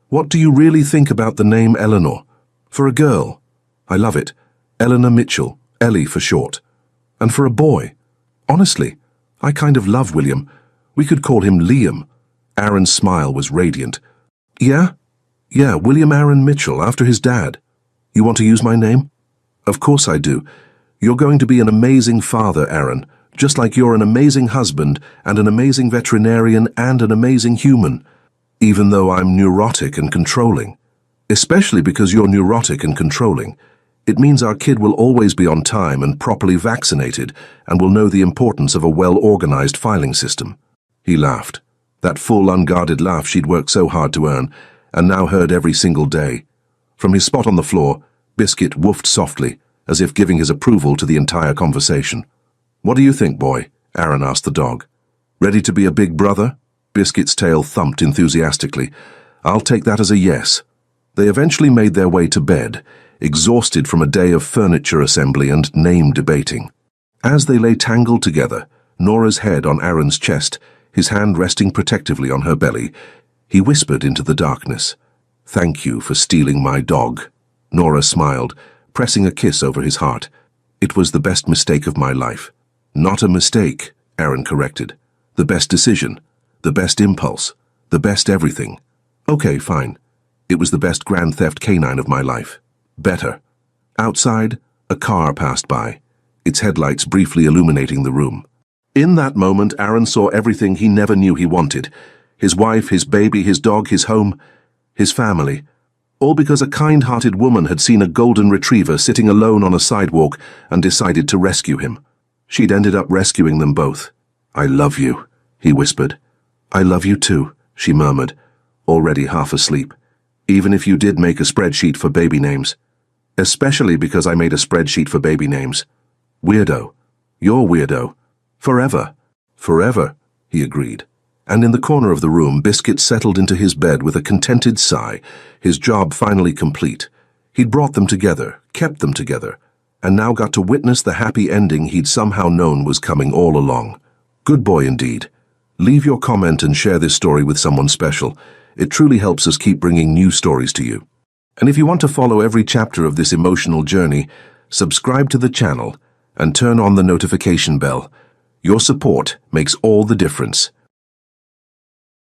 "what do you really think about the name Eleanor? For a girl?" "I love it. Eleanor Mitchell, Ellie for short. And for a boy? Honestly, I kind of love William. We could call him Liam." Aaron's smile was radiant. "Yeah? Yeah, William Aaron Mitchell, after his dad. You want to use my name?" "Of course I do. You're going to be an amazing father, Aaron, just like you're an amazing husband and an amazing veterinarian and an amazing human, even though I'm neurotic and controlling. Especially because you're neurotic and controlling. It means our kid will always be on time and properly vaccinated and will know the importance of a well-organized filing system." He laughed. That full, unguarded laugh she'd worked so hard to earn, and now heard every single day. From his spot on the floor, Biscuit woofed softly, as if giving his approval to the entire conversation. "What do you think, boy?" Aaron asked the dog. "Ready to be a big brother?" Biscuit's tail thumped enthusiastically. "I'll take that as a yes." They eventually made their way to bed, exhausted from a day of furniture assembly and name debating. As they lay tangled together, Nora's head on Aaron's chest, his hand resting protectively on her belly, he whispered into the darkness, "Thank you for stealing my dog." Nora smiled, pressing a kiss over his heart. It was the best mistake of my life. Not a mistake, Aaron corrected. The best decision, the best impulse, the best everything. Okay, fine. It was the best Grand Theft Canine of my life. Better. Outside, a car passed by, its headlights briefly illuminating the room. In that moment, Aaron saw everything he never knew he wanted. His wife, his baby, his dog, his home, his family. All because a kind-hearted woman had seen a golden retriever sitting alone on a sidewalk and decided to rescue him. She'd ended up rescuing them both. "I love you," he whispered. "I love you too," she murmured, already half asleep. "Even if you did make a spreadsheet for baby names. Especially because I made a spreadsheet for baby names. Weirdo. You're weirdo. Forever." "Forever," he agreed. And in the corner of the room, Biscuit settled into his bed with a contented sigh, his job finally complete. He'd brought them together, kept them together, and now got to witness the happy ending he'd somehow known was coming all along. Good boy indeed. Leave your comment and share this story with someone special. It truly helps us keep bringing new stories to you. And if you want to follow every chapter of this emotional journey, subscribe to the channel and turn on the notification bell. Your support makes all the difference.